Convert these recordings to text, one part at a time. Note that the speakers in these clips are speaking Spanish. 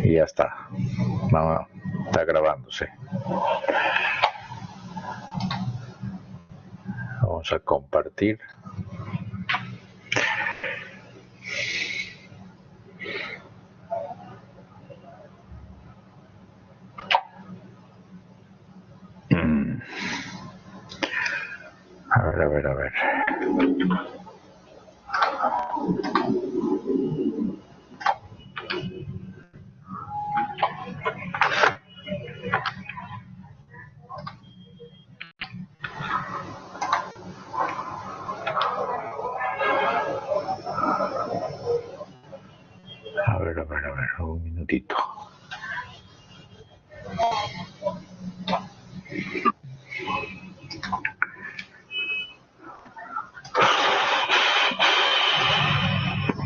Y ya está. Vamos, está grabándose. Vamos a compartir. A ver. A ver, un minutito.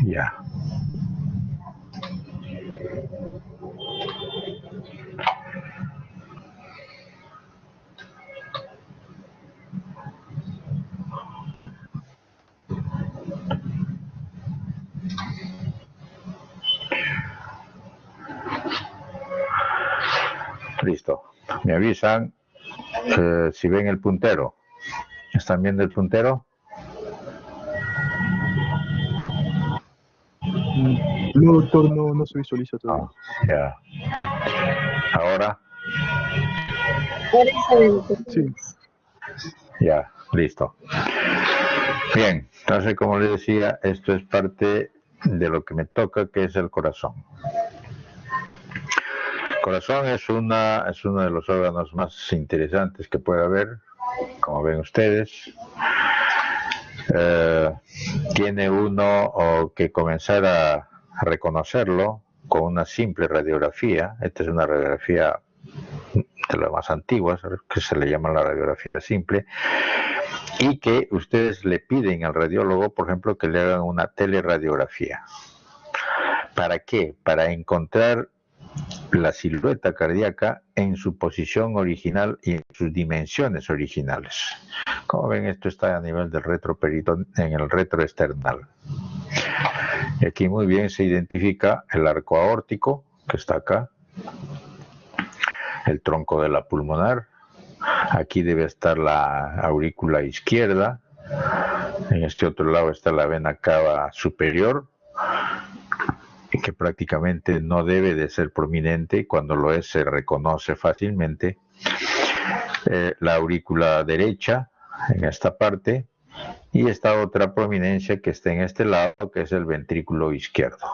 Ya. Listo. Me avisan si ven el puntero. ¿Están viendo el puntero? No, doctor, no se visualiza todavía. Ya. ¿Ahora? Sí. Ya, listo. Bien, entonces como les decía, esto es parte de lo que me toca, que es el corazón. El corazón es uno de los órganos más interesantes que puede haber, como ven ustedes. Tiene uno que comenzar a reconocerlo con una simple radiografía. Esta es una radiografía de las más antiguas, que se le llama la radiografía simple, y que ustedes le piden al radiólogo, por ejemplo, que le hagan una teleradiografía. ¿Para qué? Para encontrar la silueta cardíaca en su posición original y en sus dimensiones originales. Como ven, esto está a nivel del retroperitoneo, en el retroesternal. Y aquí muy bien se identifica el arco aórtico, que está acá, el tronco de la pulmonar. Aquí debe estar la aurícula izquierda. En este otro lado está la vena cava superior, que prácticamente no debe de ser prominente, y cuando lo es se reconoce fácilmente. La aurícula derecha en esta parte, y esta otra prominencia que está en este lado, que es el ventrículo izquierdo.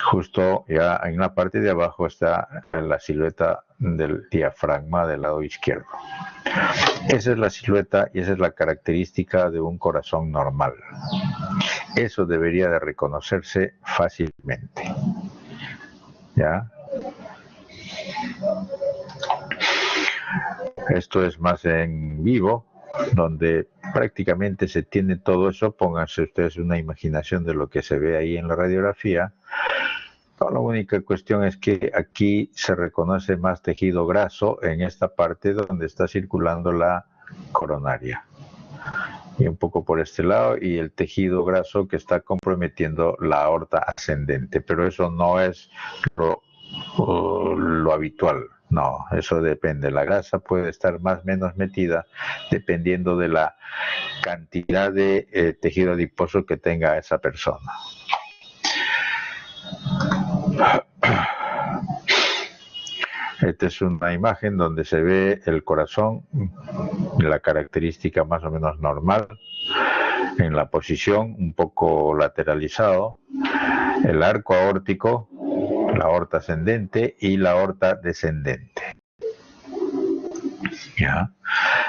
Justo ya en la parte de abajo está la silueta del diafragma del lado izquierdo. Esa es la silueta y esa es la característica de un corazón normal. Eso debería de reconocerse fácilmente. ¿Ya? Esto es más en vivo, donde prácticamente se tiene todo eso. Pónganse ustedes una imaginación de lo que se ve ahí en la radiografía. No, la única cuestión es que aquí se reconoce más tejido graso en esta parte donde está circulando la coronaria. Y un poco por este lado, y el tejido graso que está comprometiendo la aorta ascendente. Pero eso no es lo habitual. No, eso depende. La grasa puede estar más o menos metida dependiendo de la cantidad de tejido adiposo que tenga esa persona. Esta es una imagen donde se ve el corazón, la característica más o menos normal, en la posición un poco lateralizado, el arco aórtico, la aorta ascendente y la aorta descendente. ¿Ya?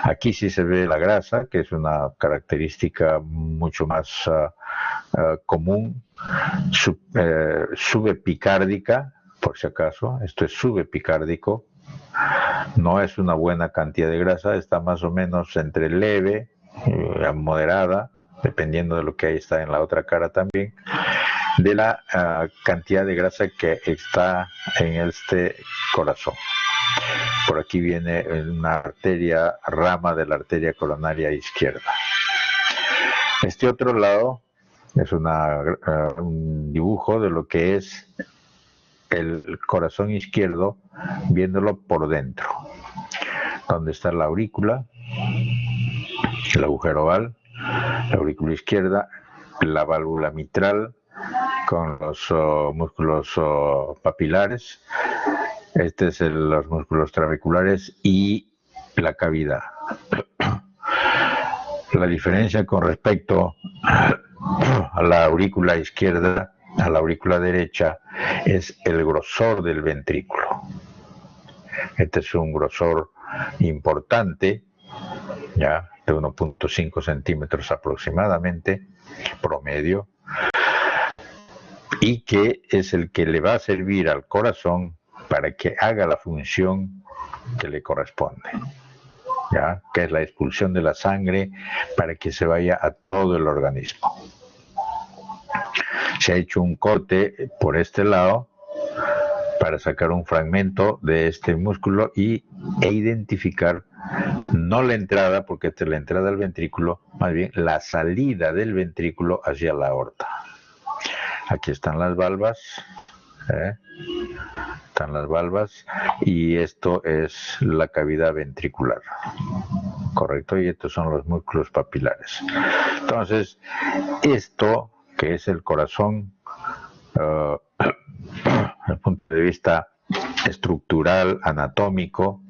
Aquí sí se ve la grasa, que es una característica mucho más común, subepicárdica, por si acaso. Esto es subepicárdico. No es una buena cantidad de grasa, está más o menos entre leve y moderada, dependiendo de lo que ahí está en la otra cara también, de la cantidad de grasa que está en este corazón. Por aquí viene una arteria, rama de la arteria coronaria izquierda. Este otro lado es un dibujo de lo que es el corazón izquierdo viéndolo por dentro, donde está la aurícula, el agujero oval, la aurícula izquierda, la válvula mitral con los músculos papilares, los músculos trabeculares y la cavidad. La diferencia con respecto a la aurícula izquierda, a la aurícula derecha, es el grosor del ventrículo. Este es un grosor importante, ya de 1.5 centímetros aproximadamente, promedio, y que es el que le va a servir al corazón para que haga la función que le corresponde, ¿ya? Que es la expulsión de la sangre para que se vaya a todo el organismo. Se ha hecho un corte por este lado para sacar un fragmento de este músculo e identificar no la entrada, porque esta es la entrada del ventrículo, más bien la salida del ventrículo hacia la aorta. Aquí están las valvas, están las valvas, y esto es la cavidad ventricular, correcto, y estos son los músculos papilares. Entonces, esto que es el corazón, desde el punto de vista estructural, anatómico,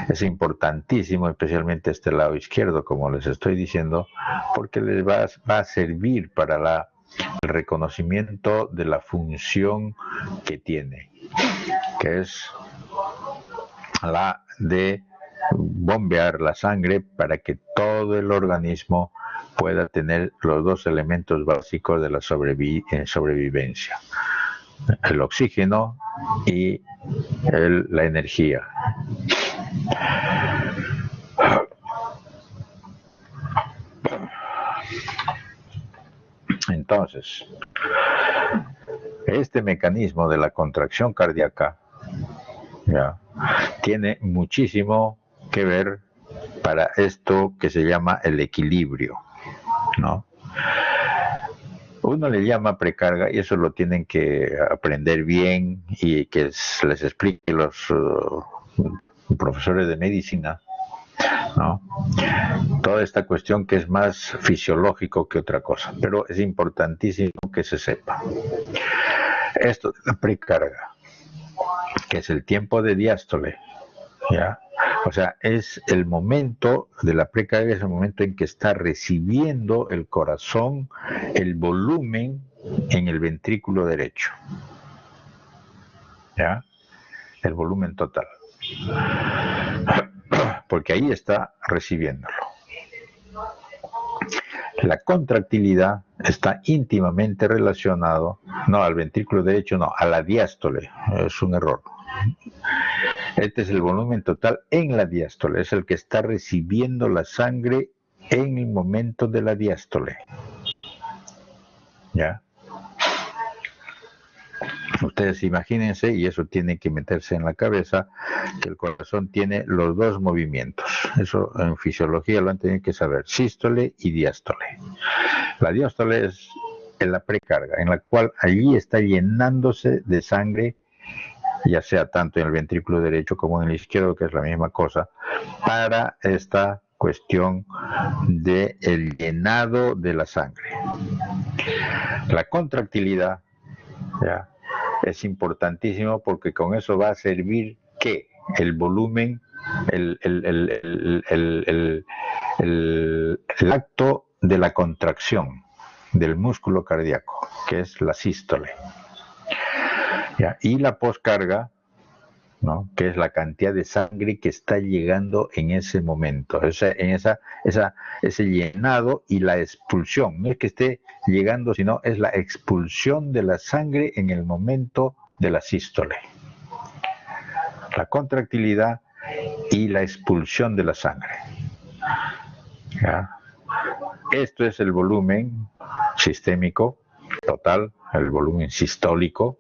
es importantísimo, especialmente este lado izquierdo, como les estoy diciendo, porque les va a servir para el reconocimiento de la función que tiene, que es la de bombear la sangre para que todo el organismo pueda tener los dos elementos básicos de la sobrevivencia: el oxígeno y la energía. Entonces, este mecanismo de la contracción cardíaca, ¿ya?, tiene muchísimo que ver para esto que se llama el equilibrio, ¿no? Uno le llama precarga, y eso lo tienen que aprender bien y que les explique los profesores de medicina, ¿no? Toda esta cuestión que es más fisiológico que otra cosa, pero es importantísimo que se sepa. Esto de la precarga, que es el tiempo de diástole, ¿ya? O sea, es el momento de la precarga, es el momento en que está recibiendo el corazón el volumen en el ventrículo derecho, ¿ya? El volumen total, porque ahí está recibiéndolo. La contractilidad está íntimamente relacionado, no al ventrículo derecho, no, a la diástole. Es un error. Este es el volumen total en la diástole, es el que está recibiendo la sangre en el momento de la diástole, ¿ya? Ustedes imagínense, y eso tiene que meterse en la cabeza, que el corazón tiene los dos movimientos. Eso en fisiología lo han tenido que saber: sístole y diástole. La diástole es en la precarga, en la cual allí está llenándose de sangre, ya sea tanto en el ventrículo derecho como en el izquierdo, que es la misma cosa, para esta cuestión del llenado de la sangre. La contractilidad, ¿ya?, es importantísimo, porque con eso va a servir que el volumen, el acto de la contracción del músculo cardíaco, que es la sístole, ¿ya?, y la poscarga, ¿no?, que es la cantidad de sangre que está llegando en ese momento, ese llenado y la expulsión. No es que esté llegando, sino es la expulsión de la sangre en el momento de la sístole. La contractilidad y la expulsión de la sangre, ¿ya? Esto es el volumen sistémico total, el volumen sistólico,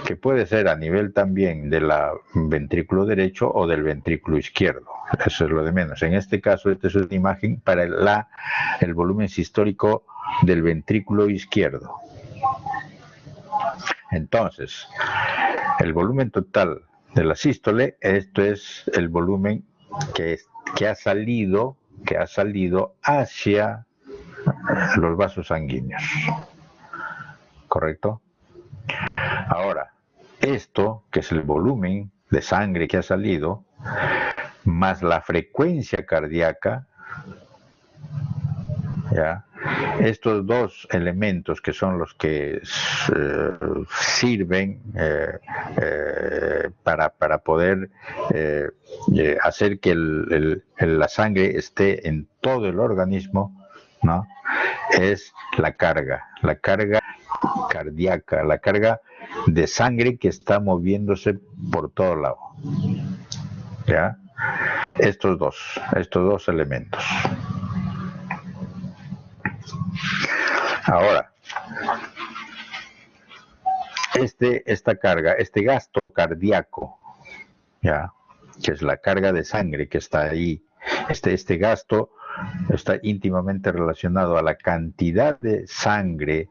que puede ser a nivel también del ventrículo derecho o del ventrículo izquierdo. Eso es lo de menos. En este caso, esta es una imagen para el volumen sistólico del ventrículo izquierdo. Entonces, El volumen total de la sístole, esto es el volumen que ha salido hacia los vasos sanguíneos. ¿Correcto? Ahora, esto, que es el volumen de sangre que ha salido, más la frecuencia cardíaca, ¿ya? Estos dos elementos que son los que sirven para poder hacer que la sangre esté en todo el organismo, ¿no? Es la carga cardíaca, la carga de sangre que está moviéndose por todo lado, ¿ya? Estos dos elementos. Ahora, esta carga, este gasto cardíaco, ¿ya? Que es la carga de sangre que está ahí, este gasto está íntimamente relacionado a la cantidad de sangre,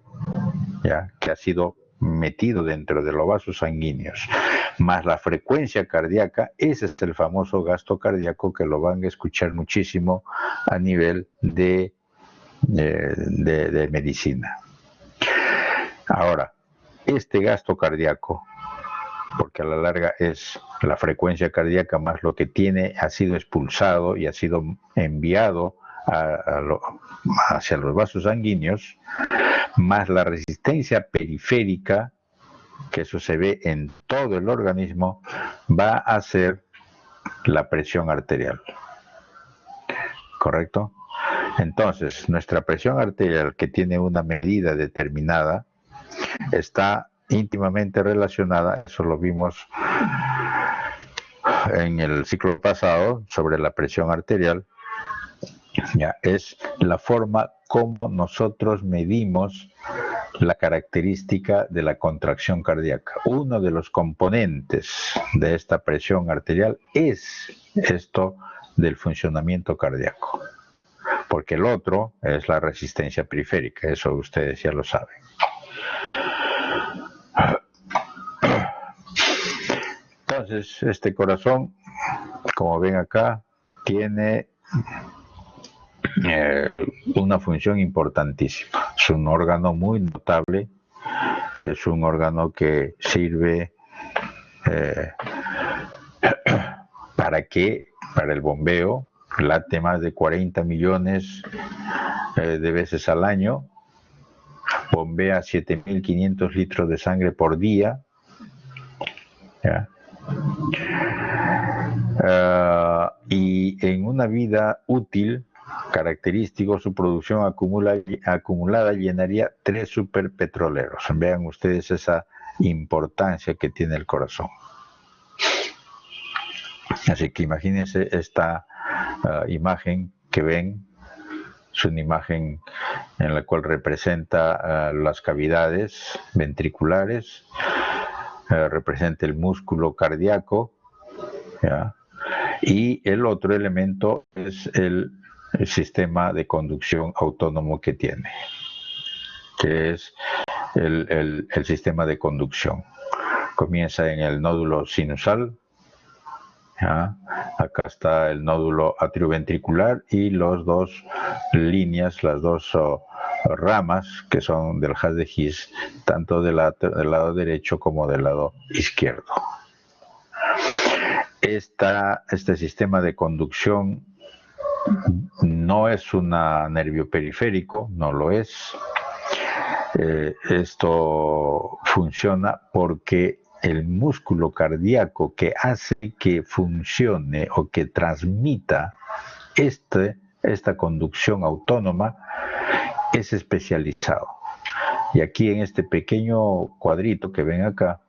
¿ya? Que ha sido metido dentro de los vasos sanguíneos, más la frecuencia cardíaca. Ese es el famoso gasto cardíaco que lo van a escuchar muchísimo a nivel de medicina. Ahora, este gasto cardíaco, porque a la larga es la frecuencia cardíaca más lo que ha sido expulsado y ha sido enviado hacia los vasos sanguíneos, más la resistencia periférica, que eso se ve en todo el organismo, va a ser la presión arterial. ¿Correcto? Entonces, nuestra presión arterial, que tiene una medida determinada, está íntimamente relacionada, eso lo vimos en el ciclo pasado sobre la presión arterial, ya, es la forma como nosotros medimos la característica de la contracción cardíaca. Uno de los componentes de esta presión arterial es esto del funcionamiento cardíaco, porque el otro es la resistencia periférica, eso ustedes ya lo saben. Entonces, este corazón, como ven acá, tiene una función importantísima. Es un órgano muy notable, es un órgano que sirve para el bombeo, late más de 40 millones de veces al año, bombea 7.500 litros de sangre por día, ¿ya? Y en una vida útil característico, su producción acumulada llenaría 3 superpetroleros. Vean ustedes esa importancia que tiene el corazón. Así que imagínense esta imagen que ven. Es una imagen en la cual representa las cavidades ventriculares, representa el músculo cardíaco, ¿ya? Y el otro elemento es el sistema de conducción autónomo que tiene, que es el sistema de conducción. Comienza en el nódulo sinusal, ¿ya? Acá está el nódulo atrioventricular y las dos líneas, las dos ramas que son del haz de His, tanto del lado derecho como del lado izquierdo. Este sistema de conducción no es un nervio periférico, no lo es. Esto funciona porque el músculo cardíaco que hace que funcione o que transmita esta conducción autónoma es especializado. Y aquí en este pequeño cuadrito que ven acá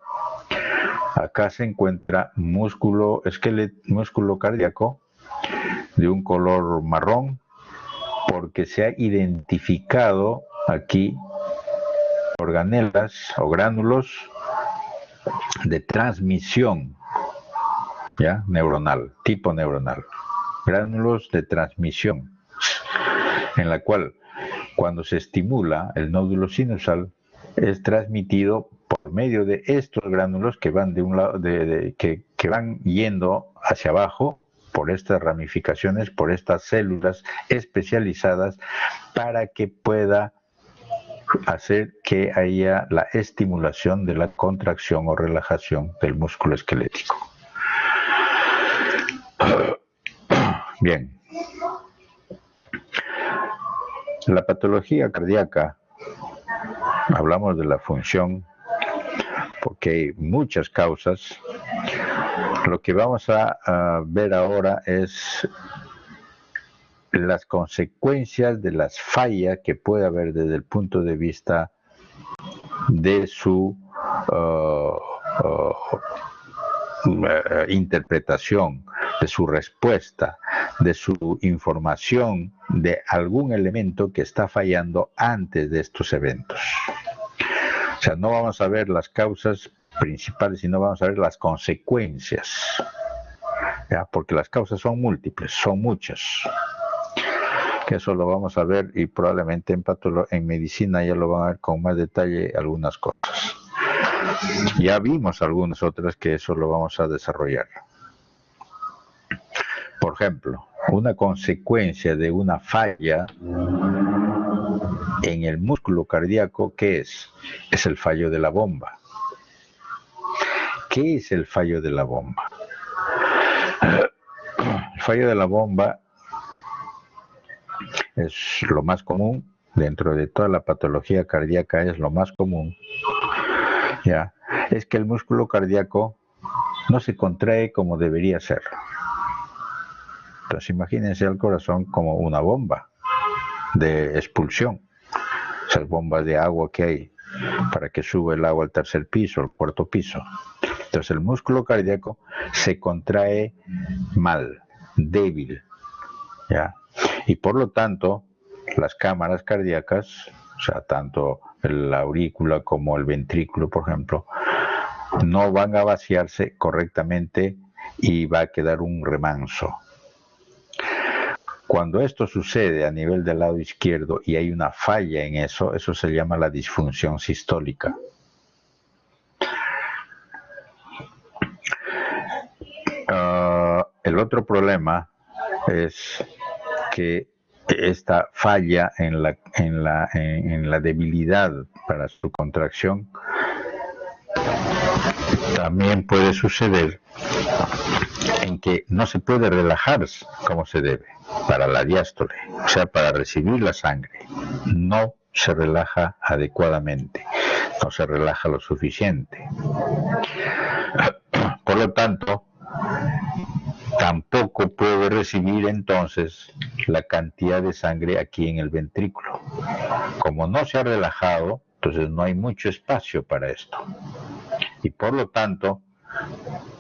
se encuentra músculo cardíaco de un color marrón, porque se ha identificado aquí organelas o gránulos de transmisión, ¿ya? Neuronal, tipo neuronal, gránulos de transmisión, en la cual cuando se estimula el nódulo sinusal es transmitido por medio de estos gránulos que van de un lado, que van yendo hacia abajo, por estas ramificaciones, por estas células especializadas, para que pueda hacer que haya la estimulación de la contracción o relajación del músculo esquelético. Bien. La patología cardíaca, hablamos de la función, porque hay muchas causas. Lo que vamos a ver ahora es las consecuencias de las fallas que puede haber desde el punto de vista de su interpretación, de su respuesta, de su información, de algún elemento que está fallando antes de estos eventos. O sea, no vamos a ver las causas principales, sino vamos a ver las consecuencias, ¿ya? Porque las causas son múltiples, son muchas. Que eso lo vamos a ver, y probablemente en medicina ya lo van a ver con más detalle algunas cosas. Ya vimos algunas otras que eso lo vamos a desarrollar. Por ejemplo, una consecuencia de una falla en el músculo cardíaco, ¿qué es? Es el fallo de la bomba. ¿Qué es el fallo de la bomba? El fallo de la bomba es lo más común, dentro de toda la patología cardíaca es lo más común, ¿ya? Es que el músculo cardíaco no se contrae como debería ser. Entonces imagínense el corazón como una bomba de expulsión, esas bombas de agua que hay para que suba el agua al tercer piso, al cuarto piso. Entonces el músculo cardíaco se contrae mal, débil, ¿ya? Y por lo tanto, las cámaras cardíacas, o sea, tanto la aurícula como el ventrículo, por ejemplo, no van a vaciarse correctamente y va a quedar un remanso. Cuando esto sucede a nivel del lado izquierdo y hay una falla en eso, eso se llama la disfunción sistólica. El otro problema es que esta falla en la debilidad para su contracción también puede suceder en que no se puede relajar como se debe para la diástole, o sea, para recibir la sangre. No se relaja adecuadamente, no se relaja lo suficiente. Por lo tanto, tampoco puede recibir entonces la cantidad de sangre aquí en el ventrículo. Como no se ha relajado, entonces no hay mucho espacio para esto. Y por lo tanto,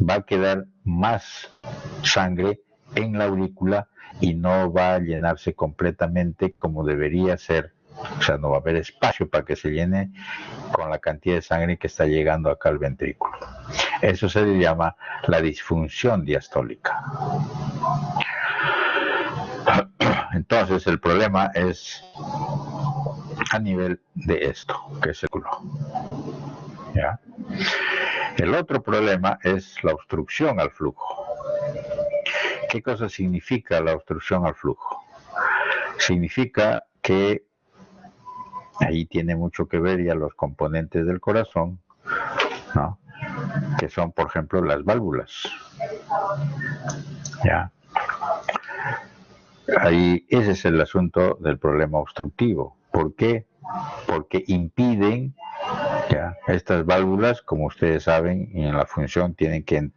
va a quedar más sangre en la aurícula y no va a llenarse completamente como debería ser. O sea, no va a haber espacio para que se llene con la cantidad de sangre que está llegando acá al ventrículo. Eso se le llama la disfunción diastólica. Entonces, el problema es a nivel de esto, que es el culo. ¿Ya? El otro problema es la obstrucción al flujo. ¿Qué cosa significa la obstrucción al flujo? Significa que ahí tiene mucho que ver ya los componentes del corazón, ¿no? Que son, por ejemplo, las válvulas. ¿Ya? Ahí ese es el asunto del problema obstructivo. ¿Por qué? Porque impiden, ¿ya? Estas válvulas, como ustedes saben, en la función tienen que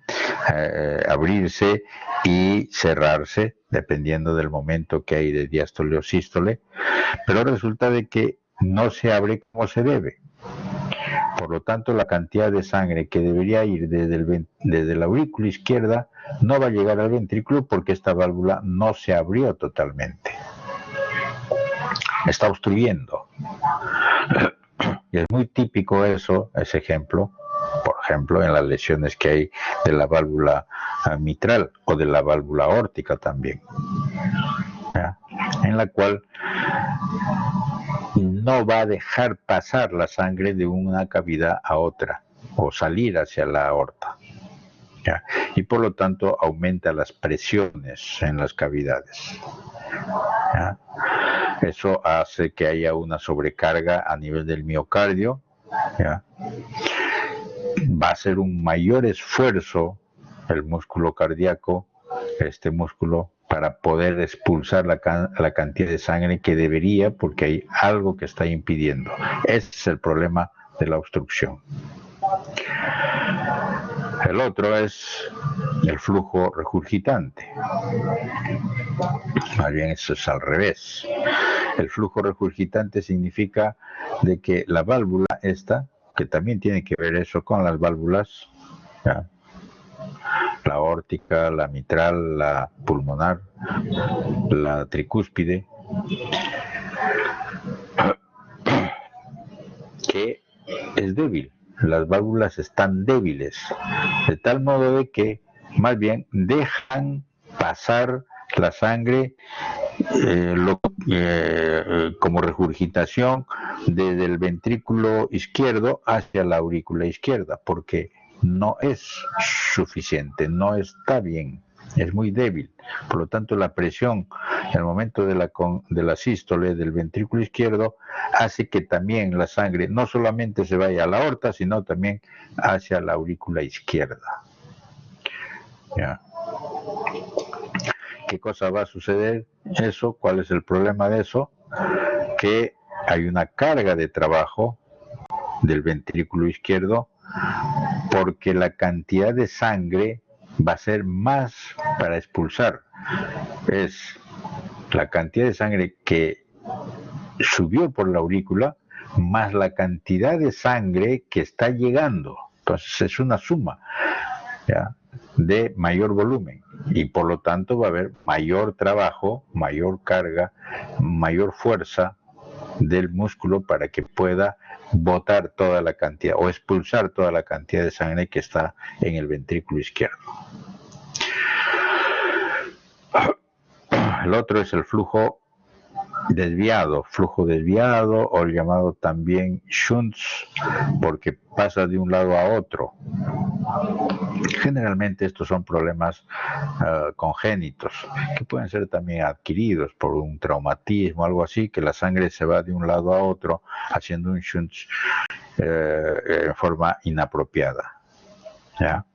abrirse y cerrarse dependiendo del momento que hay de diástole o sístole, pero resulta de que no se abre como se debe. Por lo tanto, la cantidad de sangre que debería ir desde la aurícula izquierda no va a llegar al ventrículo porque esta válvula no se abrió totalmente. Está obstruyendo. Y es muy típico eso, ese ejemplo, por ejemplo, en las lesiones que hay de la válvula mitral o de la válvula aórtica también, ¿ya? En la cual no va a dejar pasar la sangre de una cavidad a otra o salir hacia la aorta, ¿ya? Y por lo tanto aumenta las presiones en las cavidades, ¿ya? Eso hace que haya una sobrecarga a nivel del miocardio, ¿ya? Va a ser un mayor esfuerzo el músculo cardíaco, este músculo, para poder expulsar la cantidad de sangre que debería, porque hay algo que está impidiendo. Ese es el problema de la obstrucción. El otro es el flujo regurgitante. Más bien eso es al revés. El flujo regurgitante significa de que la válvula esta, que también tiene que ver eso con las válvulas, ¿ya? La aórtica, la mitral, la pulmonar, la tricúspide, que es débil. Las válvulas están débiles, de tal modo de que más bien dejan pasar la sangre como regurgitación desde el ventrículo izquierdo hacia la aurícula izquierda, porque no es suficiente, no está bien, es muy débil. Por lo tanto, la presión en el momento de la sístole del ventrículo izquierdo hace que también la sangre no solamente se vaya a la aorta, sino también hacia la aurícula izquierda. ¿Ya? ¿Qué cosa va a suceder? Eso, ¿cuál es el problema de eso? Que hay una carga de trabajo del ventrículo izquierdo, porque la cantidad de sangre va a ser más para expulsar. Es la cantidad de sangre que subió por la aurícula más la cantidad de sangre que está llegando. Entonces es una suma, ¿ya?, de mayor volumen, y por lo tanto va a haber mayor trabajo, mayor carga, mayor fuerza del músculo para que pueda botar toda la cantidad o expulsar toda la cantidad de sangre que está en el ventrículo izquierdo. El otro es el flujo desviado o llamado también shunts, porque pasa de un lado a otro. Generalmente estos son problemas congénitos, que pueden ser también adquiridos por un traumatismo, algo así, que la sangre se va de un lado a otro haciendo un shunt en forma inapropiada, ¿ya?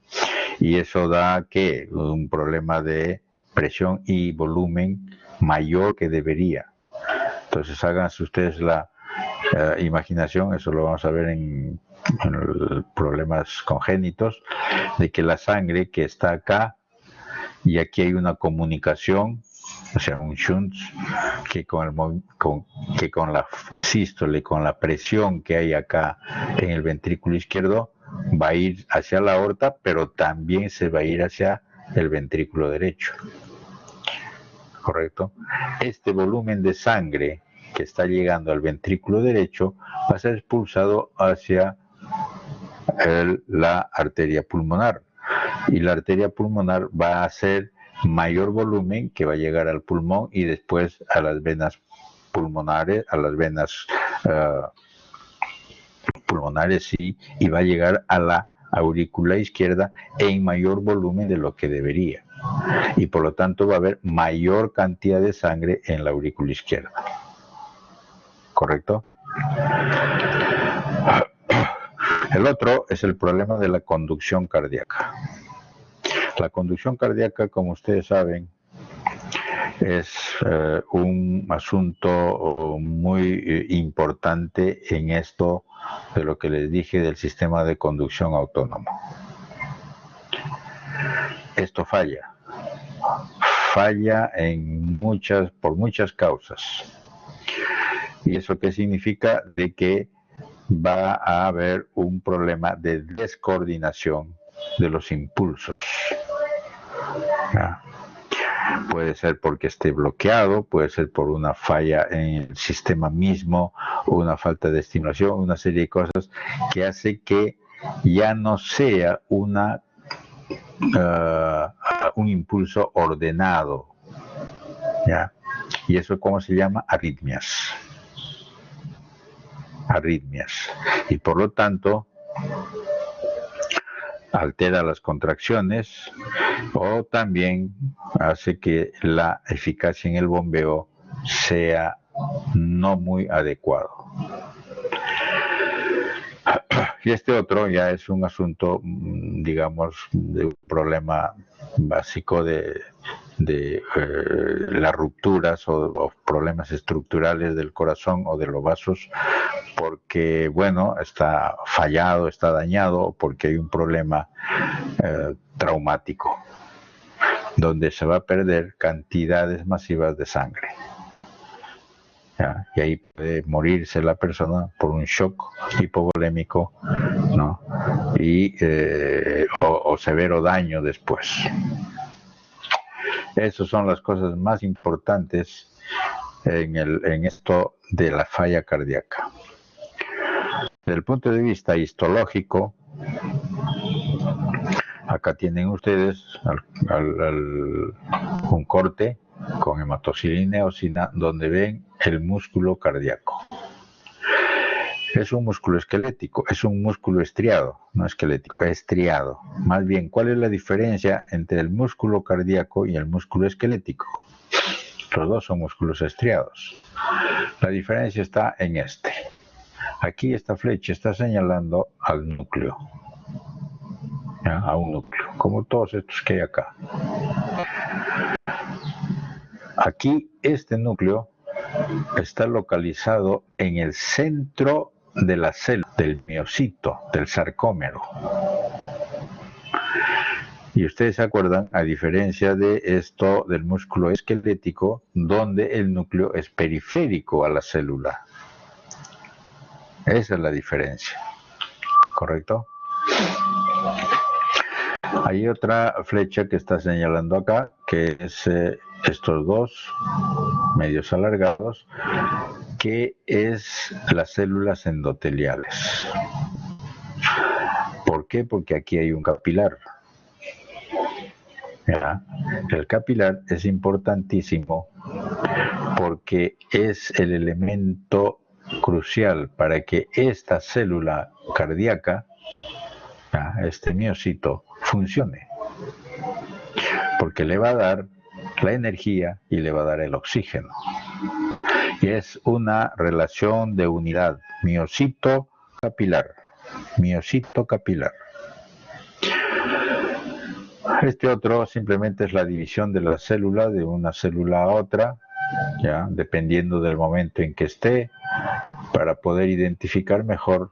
Y eso da que un problema de presión y volumen mayor que debería. Entonces háganse ustedes la imaginación, eso lo vamos a ver en problemas congénitos, de que la sangre que está acá, y aquí hay una comunicación, o sea, un shunt, que con la sístole, con la presión que hay acá en el ventrículo izquierdo, va a ir hacia la aorta, pero también se va a ir hacia el ventrículo derecho. ¿Correcto? Este volumen de sangre que está llegando al ventrículo derecho va a ser expulsado hacia la arteria pulmonar, y la arteria pulmonar va a hacer mayor volumen, que va a llegar al pulmón y después a las venas pulmonares, a las venas pulmonares, sí, y va a llegar a la aurícula izquierda en mayor volumen de lo que debería, y por lo tanto va a haber mayor cantidad de sangre en la aurícula izquierda. ¿Correcto? El otro es el problema de la conducción cardíaca. La conducción cardíaca, como ustedes saben, es un asunto muy importante en esto de lo que les dije del sistema de conducción autónomo. Esto falla por muchas causas. ¿Y eso qué significa? De que va a haber un problema de descoordinación de los impulsos. ¿Ya? Puede ser porque esté bloqueado, puede ser por una falla en el sistema mismo, o una falta de estimulación, una serie de cosas que hace que ya no sea un impulso ordenado, ¿ya? Y eso, ¿cómo se llama? Arritmias. arritmias y por lo tanto altera las contracciones o también hace que la eficacia en el bombeo sea no muy adecuado. Y este otro ya es un asunto, digamos, de un problema básico de las rupturas o problemas estructurales del corazón o de los vasos, porque, bueno, está fallado, está dañado, porque hay un problema traumático, donde se va a perder cantidades masivas de sangre. ¿Ya? Y ahí puede morirse la persona por un shock hipovolémico, ¿no? O severo daño después. Esas son las cosas más importantes en esto de la falla cardíaca. Desde el punto de vista histológico, acá tienen ustedes un corte con hematocilina y eosina donde ven el músculo cardíaco. Es un músculo esquelético, es un músculo estriado, no esquelético, es estriado. Más bien, ¿cuál es la diferencia entre el músculo cardíaco y el músculo esquelético? Los dos son músculos estriados. La diferencia está en este. Aquí esta flecha está señalando al núcleo, ¿ya? A un núcleo, como todos estos que hay acá. Aquí este núcleo está localizado en el centro de la célula, del miocito, del sarcómero. Y ustedes se acuerdan, a diferencia de esto del músculo esquelético, donde el núcleo es periférico a la célula. Esa es la diferencia, ¿correcto? Hay otra flecha que está señalando acá, que es estos dos medios alargados, que es las células endoteliales. ¿Por qué? Porque aquí hay un capilar. ¿Ya? El capilar es importantísimo porque es el elemento crucial para que esta célula cardíaca, ¿ya? Este miocito, funcione. Porque le va a dar la energía y le va a dar el oxígeno. Y es una relación de unidad, miocito capilar, miocito capilar. Este otro simplemente es la división de la célula de una célula a otra, ya dependiendo del momento en que esté, para poder identificar mejor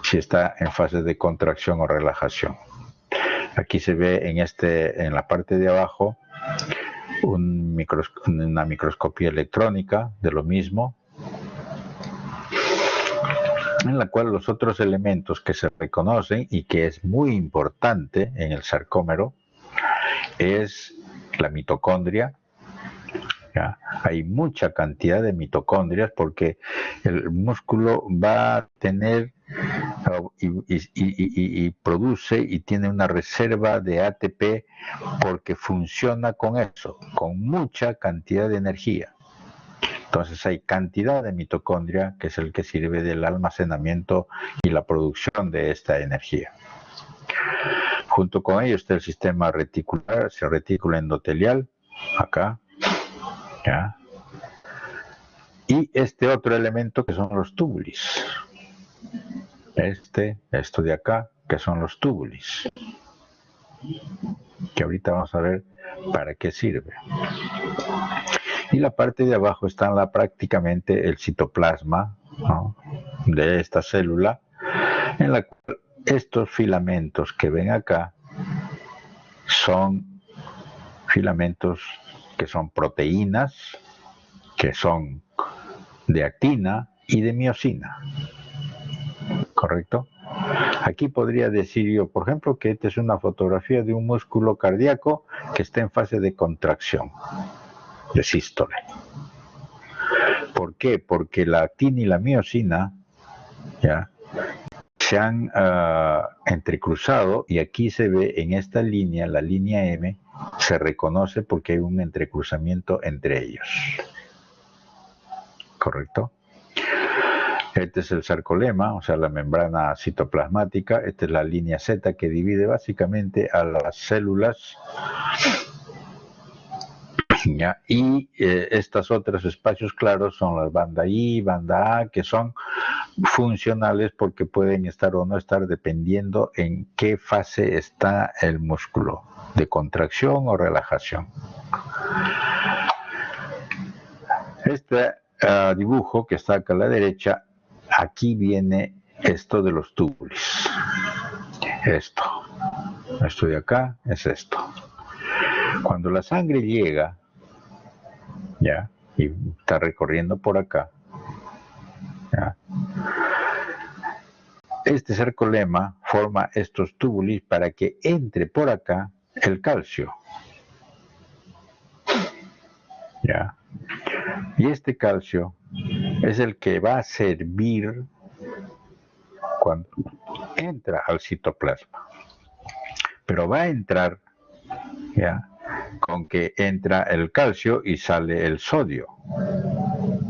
si está en fase de contracción o relajación. Aquí se ve en la parte de abajo una microscopía electrónica de lo mismo, en la cual los otros elementos que se reconocen y que es muy importante en el sarcómero es la mitocondria. ¿Ya? Hay mucha cantidad de mitocondrias porque el músculo va a tener y produce y tiene una reserva de ATP porque funciona con eso, con mucha cantidad de energía. Entonces hay cantidad de mitocondria que es el que sirve del almacenamiento y la producción de esta energía. Junto con ello está el sistema reticular, el retículo endotelial, acá, ¿ya? Y este otro elemento que son los túbulis. Esto de acá, que son los túbulis. Que ahorita vamos a ver para qué sirve. Y la parte de abajo está prácticamente el citoplasma, ¿no? De esta célula, en la cual estos filamentos que ven acá son filamentos que son proteínas, que son de actina y de miosina. ¿Correcto? Aquí podría decir yo, por ejemplo, que esta es una fotografía de un músculo cardíaco que está en fase de contracción, de sístole. ¿Por qué? Porque la actina y la miosina, ¿ya?, se han entrecruzado y aquí se ve en esta línea, la línea M, se reconoce porque hay un entrecruzamiento entre ellos. ¿Correcto? Este es el sarcolema, o sea, la membrana citoplasmática. Esta es la línea Z que divide básicamente a las células. ¿Ya? Y estos otros espacios claros son las banda I, banda A, que son funcionales porque pueden estar o no estar dependiendo en qué fase está el músculo, de contracción o relajación. Este dibujo que está acá a la derecha, aquí viene esto de los túbulos. Esto de acá es esto. Cuando la sangre llega, ¿ya? Y está recorriendo por acá, ¿ya? Este sarcolema forma estos túbulos para que entre por acá el calcio, ¿ya? Y este calcio es el que va a servir cuando entra al citoplasma. Pero va a entrar, ¿ya? Con que entra el calcio y sale el sodio,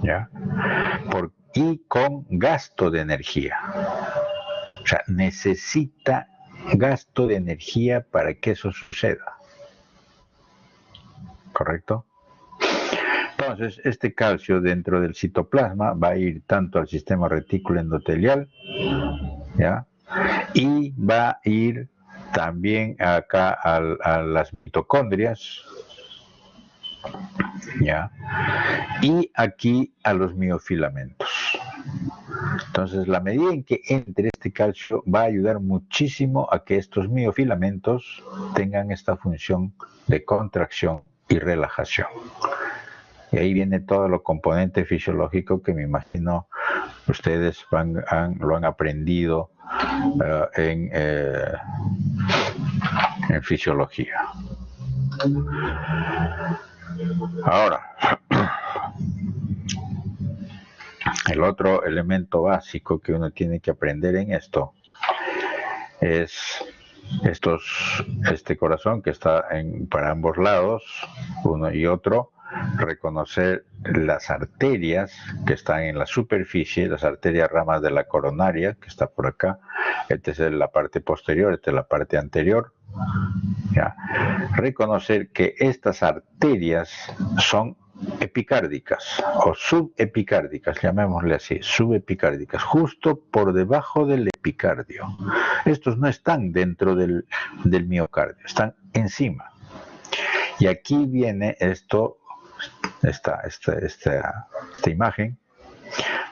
¿ya? Y con gasto de energía. O sea, necesita gasto de energía para que eso suceda. ¿Correcto? Entonces, este calcio dentro del citoplasma va a ir tanto al sistema retículo endotelial, ¿ya? Y va a ir también acá a las mitocondrias, ¿ya? Y aquí a los miofilamentos. Entonces, la medida en que entre este calcio va a ayudar muchísimo a que estos miofilamentos tengan esta función de contracción y relajación. Y ahí viene todo lo componente fisiológico que me imagino ustedes lo han aprendido en fisiología. Ahora, el otro elemento básico que uno tiene que aprender en esto es este corazón que está para ambos lados, uno y otro, reconocer las arterias que están en la superficie, las arterias ramas de la coronaria, que está por acá. Esta es la parte posterior, esta es la parte anterior. ¿Ya? Reconocer que estas arterias son epicárdicas o subepicárdicas, llamémosle así, subepicárdicas, justo por debajo del epicardio. Estos no están dentro del miocardio, están encima. Y aquí viene esta imagen,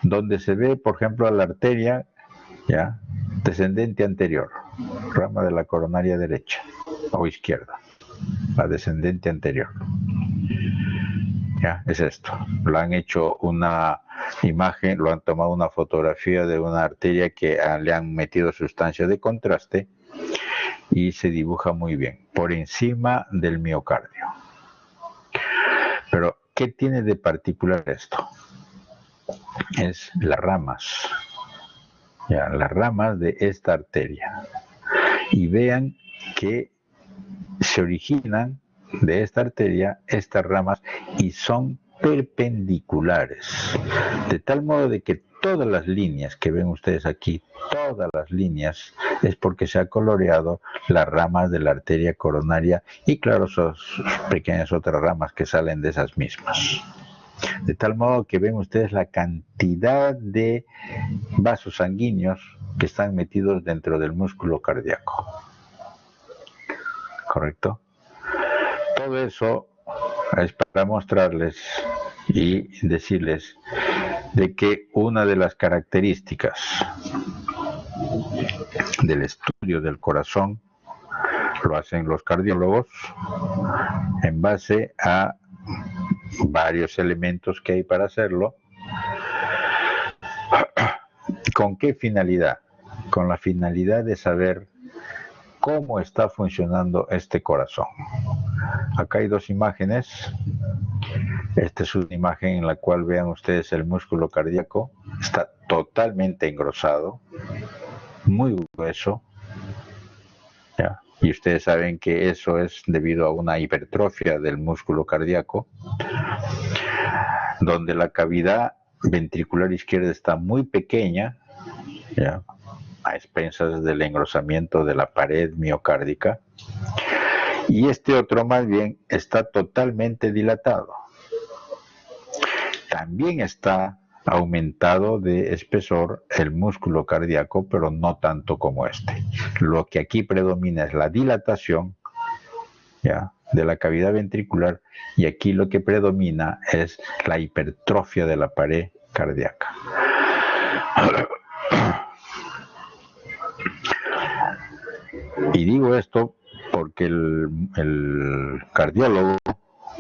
donde se ve, por ejemplo, a la arteria, ¿ya? Descendente anterior, rama de la coronaria derecha o izquierda, la descendente anterior. ¿Ya? Es esto. Lo han hecho una imagen, lo han tomado una fotografía de una arteria que le han metido sustancia de contraste y se dibuja muy bien, por encima del miocardio. Pero, ¿qué tiene de particular esto? Es las ramas. Ya, las ramas de esta arteria. Y vean que se originan de esta arteria estas ramas y son perpendiculares, de tal modo de que todas las líneas que ven ustedes aquí, todas las líneas, es porque se ha coloreado las ramas de la arteria coronaria y claro, sus pequeñas otras ramas que salen de esas mismas. De tal modo que ven ustedes la cantidad de vasos sanguíneos que están metidos dentro del músculo cardíaco. ¿Correcto? Todo eso es para mostrarles y decirles de que una de las características del estudio del corazón lo hacen los cardiólogos en base a varios elementos que hay para hacerlo. ¿Con qué finalidad? Con la finalidad de saber cómo está funcionando este corazón. Acá hay dos imágenes. Esta es una imagen en la cual vean ustedes el músculo cardíaco. Está totalmente engrosado, muy grueso. ¿Ya? Y ustedes saben que eso es debido a una hipertrofia del músculo cardíaco, donde la cavidad ventricular izquierda está muy pequeña, ¿ya?, a expensas del engrosamiento de la pared miocárdica, y este otro más bien está totalmente dilatado. También está aumentado de espesor el músculo cardíaco, pero no tanto como este. Lo que aquí predomina es la dilatación, ¿ya?, de la cavidad ventricular, y aquí lo que predomina es la hipertrofia de la pared cardíaca. Y digo esto porque el cardiólogo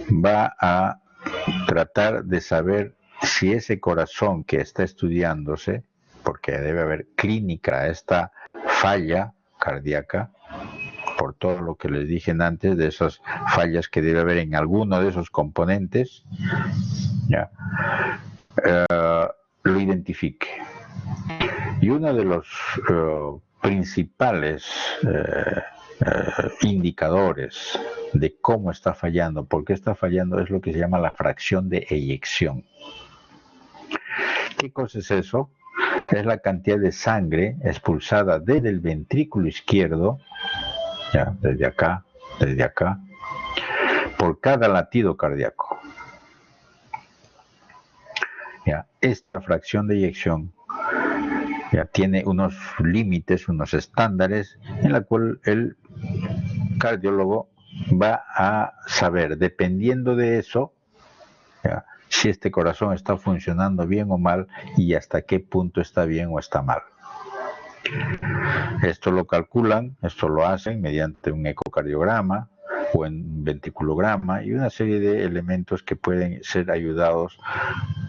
va a tratar de saber si ese corazón que está estudiándose, porque debe haber clínica a esta falla cardíaca, por todo lo que les dije antes, de esas fallas que debe haber en alguno de esos componentes, ¿ya?, lo identifique. Y uno de los principales indicadores de cómo está fallando, por qué está fallando, es lo que se llama la fracción de eyección. ¿Qué cosa es eso? Es la cantidad de sangre expulsada desde el ventrículo izquierdo, ya, desde acá, por cada latido cardíaco. Ya, esta fracción de eyección ya tiene unos límites, unos estándares, en la cual el cardiólogo va a saber, dependiendo de eso, ya, si este corazón está funcionando bien o mal, y hasta qué punto está bien o está mal. Esto lo calculan, esto lo hacen mediante un ecocardiograma o en ventriculograma y una serie de elementos que pueden ser ayudados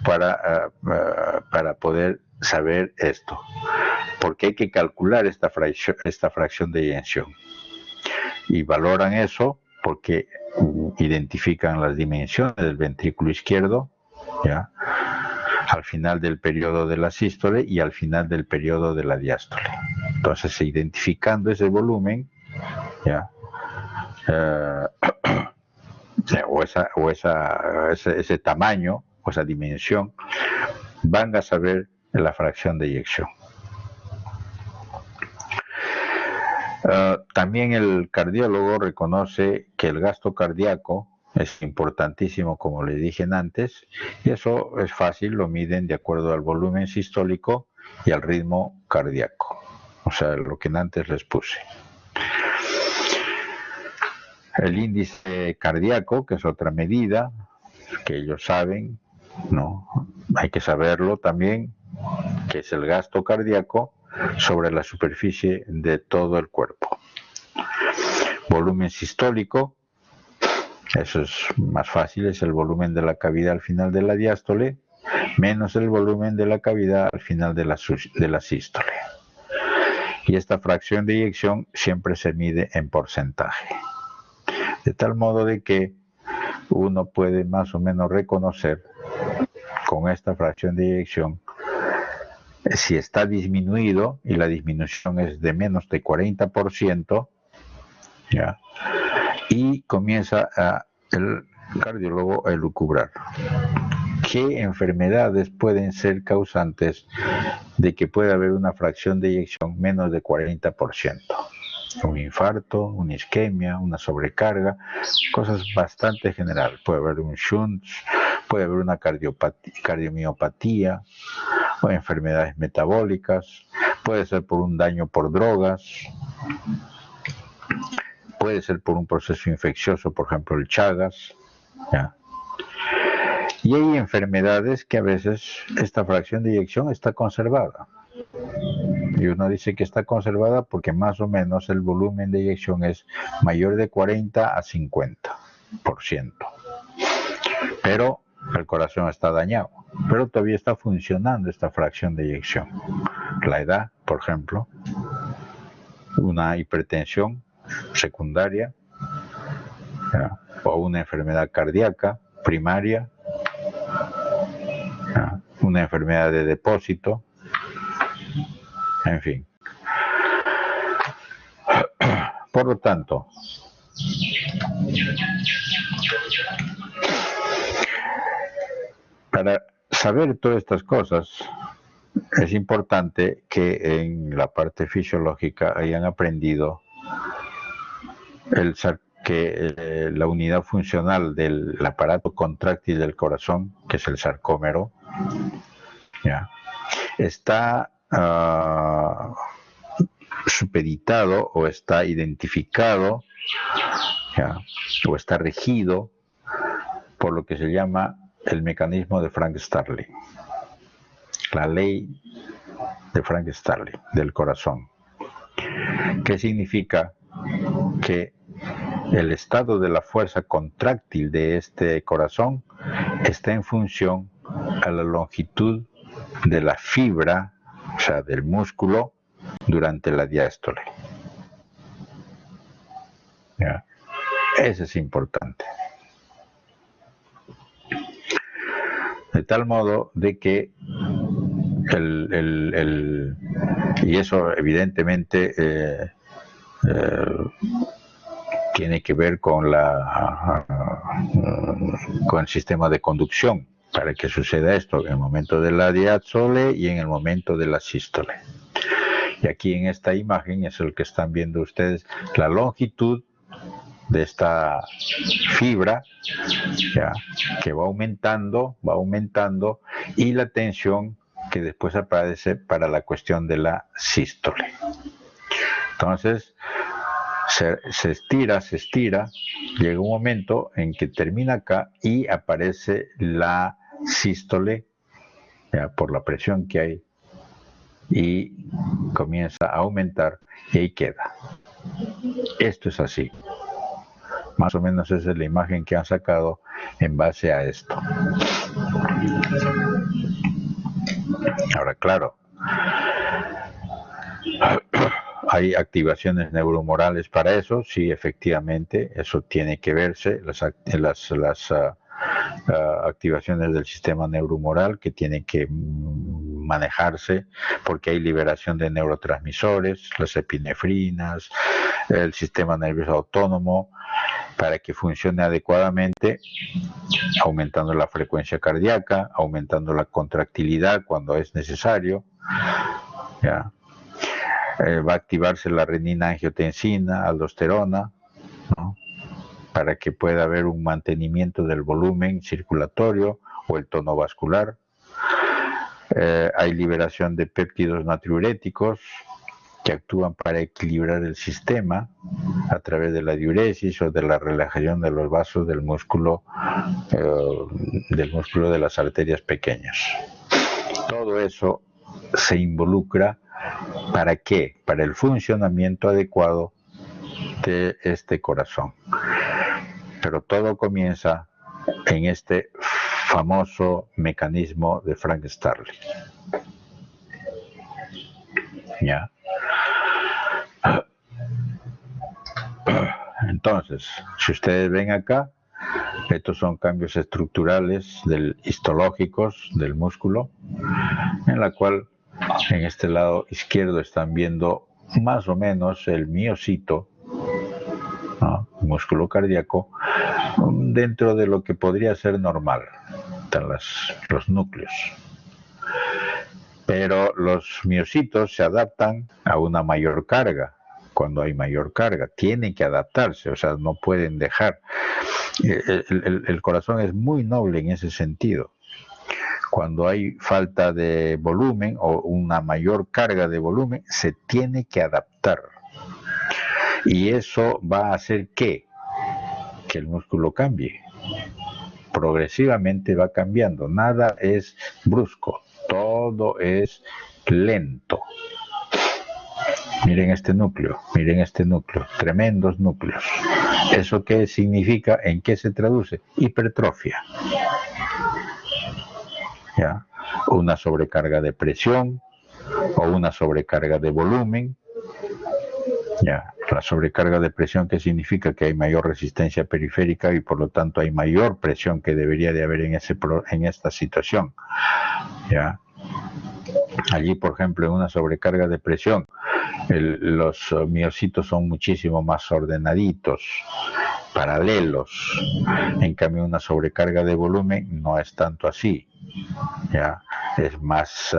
para poder saber esto. Porque hay que calcular esta fracción de eyección. Y valoran eso porque identifican las dimensiones del ventrículo izquierdo, ¿ya?, al final del periodo de la sístole y al final del periodo de la diástole. Entonces, identificando ese volumen, ¿ya?, ese tamaño o esa dimensión, van a saber la fracción de eyección. También el cardiólogo reconoce que el gasto cardíaco es importantísimo, como le dije antes, y eso es fácil, lo miden de acuerdo al volumen sistólico y al ritmo cardíaco, o sea, lo que antes les puse. El índice cardíaco, que es otra medida que ellos saben, ¿no?, hay que saberlo también, que es el gasto cardíaco sobre la superficie de todo el cuerpo. Volumen sistólico, eso es más fácil, es el volumen de la cavidad al final de la diástole menos el volumen de la cavidad al final de la sístole. Y esta fracción de eyección siempre se mide en porcentaje. De tal modo de que uno puede más o menos reconocer con esta fracción de eyección si está disminuido, y la disminución es de menos de 40%, ¿ya?, y comienza el cardiólogo a elucubrar qué enfermedades pueden ser causantes de que pueda haber una fracción de eyección menos de 40%. Un infarto, una isquemia, una sobrecarga, cosas bastante generales. Puede haber un shunt, puede haber una cardiomiopatía, o enfermedades metabólicas, puede ser por un daño por drogas, puede ser por un proceso infeccioso, por ejemplo el Chagas, ¿ya? Y hay enfermedades que a veces esta fracción de eyección está conservada. Y uno dice que está conservada porque más o menos el volumen de eyección es mayor de 40 a 50%. Pero el corazón está dañado, pero todavía está funcionando esta fracción de eyección. La edad, por ejemplo, una hipertensión secundaria, ¿ya?, o una enfermedad cardíaca primaria, ¿ya?, una enfermedad de depósito, en fin. Por lo tanto, para saber todas estas cosas, es importante que en la parte fisiológica hayan aprendido que la unidad funcional del aparato contráctil del corazón, que es el sarcómero, ¿ya?, está supeditado o está identificado, ¿ya?, o está regido por lo que se llama el mecanismo de Frank Starling, la ley de Frank Starling del corazón. ¿Qué significa? Que el estado de la fuerza contráctil de este corazón está en función a la longitud de la fibra, o sea, del músculo, durante la diástole. ¿Ya? Eso es importante. De tal modo de que y eso evidentemente tiene que ver con el sistema de conducción, para que suceda esto en el momento de la diástole y en el momento de la sístole. Y aquí en esta imagen es el que están viendo ustedes, la longitud de esta fibra, ¿ya?, que va aumentando, y la tensión que después aparece para la cuestión de la sístole. Entonces, se estira, llega un momento en que termina acá y aparece la sístole, ¿ya?, por la presión que hay, y comienza a aumentar y ahí queda. Esto es así. Más o menos esa es la imagen que han sacado en base a esto. Ahora, claro, hay activaciones neuromorales para eso, sí, efectivamente, eso tiene que verse, las activaciones del sistema neuromoral que tienen que manejarse, porque hay liberación de neurotransmisores, las epinefrinas, el sistema nervioso autónomo, para que funcione adecuadamente, aumentando la frecuencia cardíaca, aumentando la contractilidad cuando es necesario, ¿ya? Va a activarse la renina, angiotensina, aldosterona, ¿no?, para que pueda haber un mantenimiento del volumen circulatorio o el tono vascular. Hay liberación de péptidos natriuréticos que actúan para equilibrar el sistema a través de la diuresis o de la relajación de los vasos del músculo de las arterias pequeñas. Todo eso se involucra, ¿para qué? Para el funcionamiento adecuado de este corazón. Pero todo comienza en este famoso mecanismo de Frank Starling. ¿Ya? Entonces, si ustedes ven acá, estos son cambios estructurales histológicos del músculo, en la cual en este lado izquierdo están viendo más o menos el miocito, ¿no?, músculo cardíaco, dentro de lo que podría ser normal, están los núcleos. Pero los miocitos se adaptan a una mayor carga. Cuando hay mayor carga, tienen que adaptarse, o sea, no pueden dejar. El corazón es muy noble en ese sentido. Cuando hay falta de volumen o una mayor carga de volumen, se tiene que adaptar. Y eso va a hacer que el músculo cambie. Progresivamente va cambiando. Nada es brusco, todo es lento. Miren este núcleo, tremendos núcleos. ¿Eso qué significa? ¿En qué se traduce? Hipertrofia. ¿Ya? Una sobrecarga de presión o una sobrecarga de volumen. ¿Ya? La sobrecarga de presión, ¿qué significa? Que hay mayor resistencia periférica y por lo tanto hay mayor presión que debería de haber en esta situación. ¿Ya? Allí, por ejemplo, en una sobrecarga de presión, los miocitos son muchísimo más ordenaditos, paralelos. En cambio, una sobrecarga de volumen no es tanto así, ¿ya? Es más,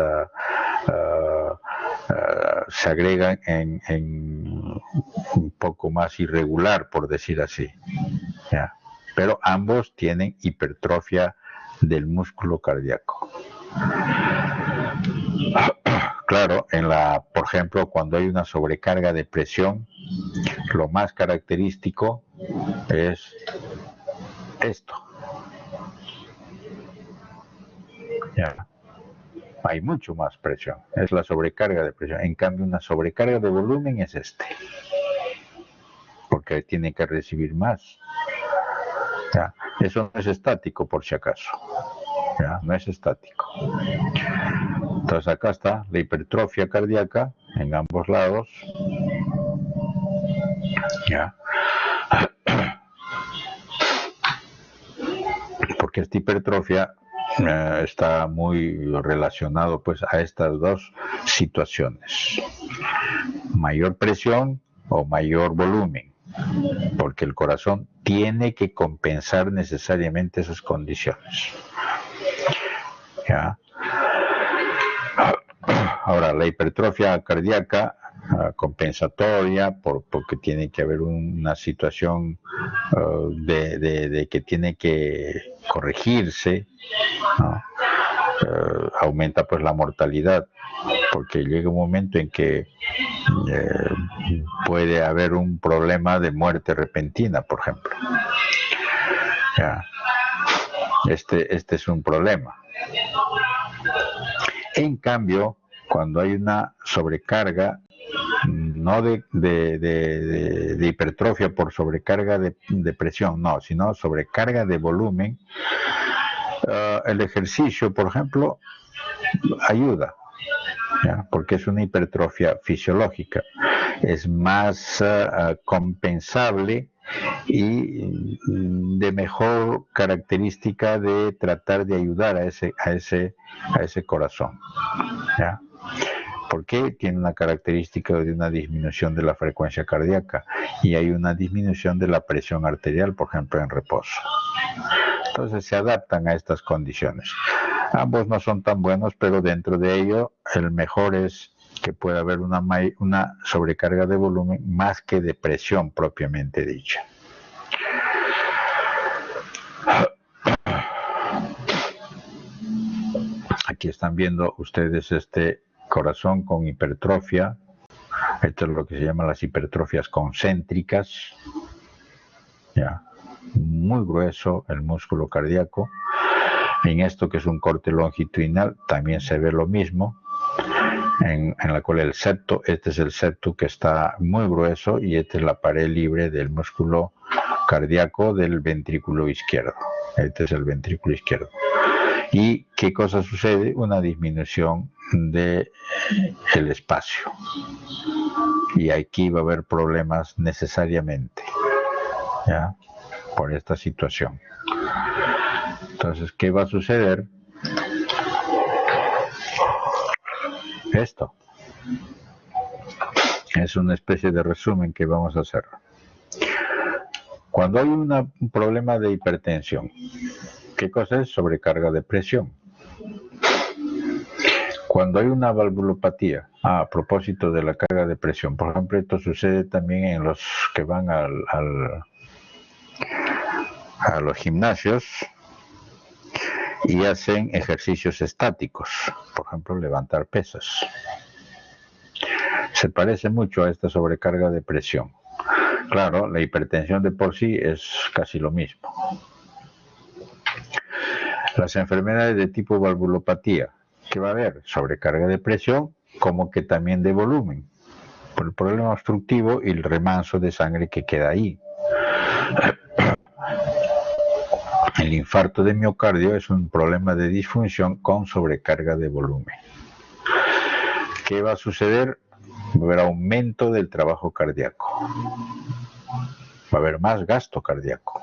se agregan en un poco más irregular, por decir así, ¿ya? Pero ambos tienen hipertrofia del músculo cardíaco. Claro, por ejemplo, cuando hay una sobrecarga de presión, lo más característico es esto. Ya. Hay mucho más presión, es la sobrecarga de presión. En cambio, una sobrecarga de volumen es porque tiene que recibir más. Ya. Eso no es estático, por si acaso. Ya, no es estático. Entonces acá está la hipertrofia cardíaca en ambos lados. Ya. Porque esta hipertrofia está muy relacionado pues a estas dos situaciones: mayor presión o mayor volumen, porque el corazón tiene que compensar necesariamente esas condiciones. ¿Ya? Ahora, la hipertrofia cardíaca compensatoria, porque tiene que haber una situación de que tiene que corregirse, ¿no? Aumenta pues la mortalidad, porque llega un momento en que puede haber un problema de muerte repentina, por ejemplo. ¿Ya? Este es un problema. En cambio, cuando hay una sobrecarga, no de hipertrofia por sobrecarga de presión, no, sino sobrecarga de volumen, el ejercicio, por ejemplo, ayuda, ¿ya? Porque es una hipertrofia fisiológica, es más compensable y de mejor característica de tratar de ayudar a ese corazón, ¿ya? Porque tiene una característica de una disminución de la frecuencia cardíaca y hay una disminución de la presión arterial, por ejemplo, en reposo. Entonces se adaptan a estas condiciones. Ambos no son tan buenos, pero dentro de ello el mejor es que pueda haber una sobrecarga de volumen más que de presión propiamente dicha. Aquí están viendo ustedes este corazón con hipertrofia. Esto es lo que se llaman las hipertrofias concéntricas. Ya. Muy grueso el músculo cardíaco. En esto, que es un corte longitudinal, también se ve lo mismo. En la cual el septo, este es el septo que está muy grueso y esta es la pared libre del músculo cardíaco del ventrículo izquierdo. Este es el ventrículo izquierdo. ¿Y qué cosa sucede? Una disminución del espacio. Y aquí va a haber problemas necesariamente, ¿ya? Por esta situación. Entonces, ¿qué va a suceder? Esto es una especie de resumen que vamos a hacer. Cuando hay un problema de hipertensión, ¿qué cosa es? Sobrecarga de presión. Cuando hay una valvulopatía, a propósito de la carga de presión, por ejemplo, esto sucede también en los que van a los gimnasios y hacen ejercicios estáticos, por ejemplo, levantar pesas. Se parece mucho a esta sobrecarga de presión. Claro, la hipertensión de por sí es casi lo mismo. Las enfermedades de tipo valvulopatía, ¿qué va a haber? Sobrecarga de presión, como que también de volumen, por el problema obstructivo y el remanso de sangre que queda ahí. El infarto de miocardio es un problema de disfunción con sobrecarga de volumen. ¿Qué va a suceder? Va a haber aumento del trabajo cardíaco. Va a haber más gasto cardíaco.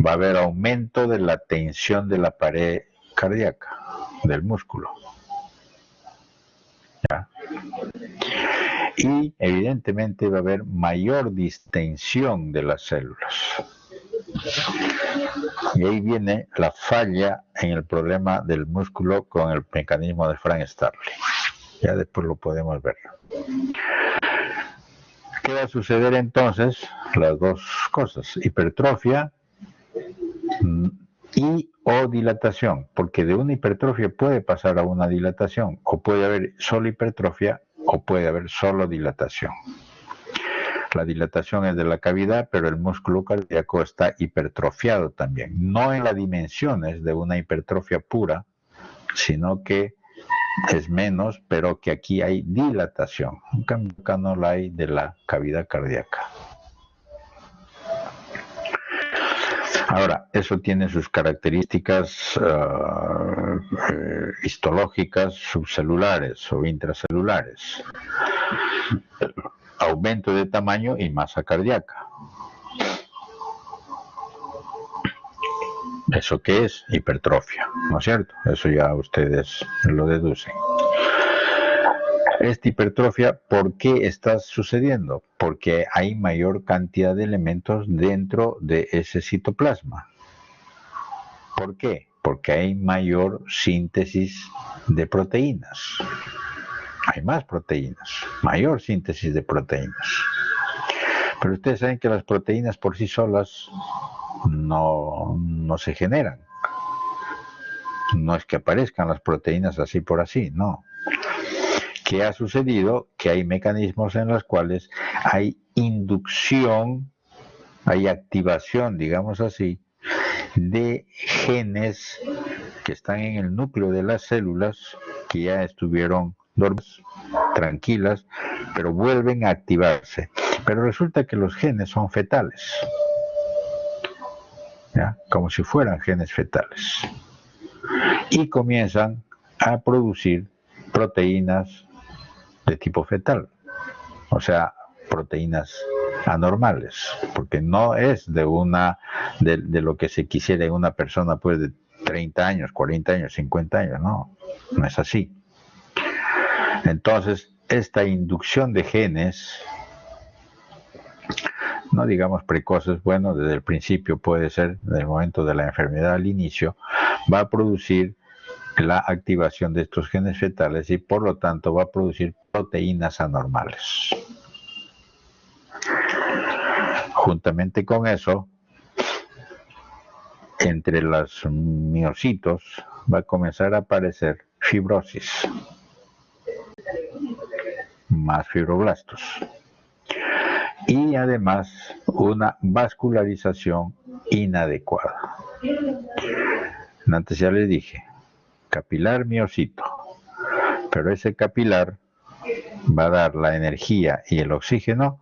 Va a haber aumento de la tensión de la pared cardíaca, del músculo. ¿Ya? Y evidentemente va a haber mayor distensión de las células. Y ahí viene la falla en el problema del músculo con el mecanismo de Frank Starling. Ya después lo podemos ver. ¿Qué va a suceder entonces? Las dos cosas, hipertrofia y o dilatación, porque de una hipertrofia puede pasar a una dilatación, o puede haber solo hipertrofia o puede haber solo dilatación. La dilatación es de la cavidad, pero el músculo cardíaco está hipertrofiado también, no en las dimensiones de una hipertrofia pura, sino que es menos, pero que aquí hay dilatación. En cambio, acá no la hay de la cavidad cardíaca. Ahora, eso tiene sus características histológicas subcelulares o intracelulares. Aumento de tamaño y masa cardíaca. ¿Eso qué es? Hipertrofia, ¿no es cierto? Eso ya ustedes lo deducen. Esta hipertrofia, ¿por qué está sucediendo? Porque hay mayor cantidad de elementos dentro de ese citoplasma. ¿Por qué? Porque hay mayor síntesis de proteínas. Hay más proteínas, mayor síntesis de proteínas. Pero ustedes saben que las proteínas por sí solas no se generan. No es que aparezcan las proteínas así por así, no. ¿Qué ha sucedido? Que hay mecanismos en los cuales hay inducción, hay activación, digamos así, de genes que están en el núcleo de las células, que ya estuvieron dormidas, tranquilas, pero vuelven a activarse. Pero resulta que los genes son fetales, ¿ya? Como si fueran genes fetales. Y comienzan a producir proteínas de tipo fetal, o sea, proteínas anormales, porque no es de lo que se quisiera en una persona pues de 30 años, 40 años, 50 años, no es así. Entonces, esta inducción de genes, no digamos precoces, bueno, desde el principio puede ser, desde el momento de la enfermedad al inicio, va a producir la activación de estos genes fetales y por lo tanto va a producir proteínas anormales. Juntamente con eso, entre los miocitos va a comenzar a aparecer fibrosis, más fibroblastos, y además una vascularización inadecuada. Antes ya les dije, capilar miocito, pero ese capilar va a dar la energía y el oxígeno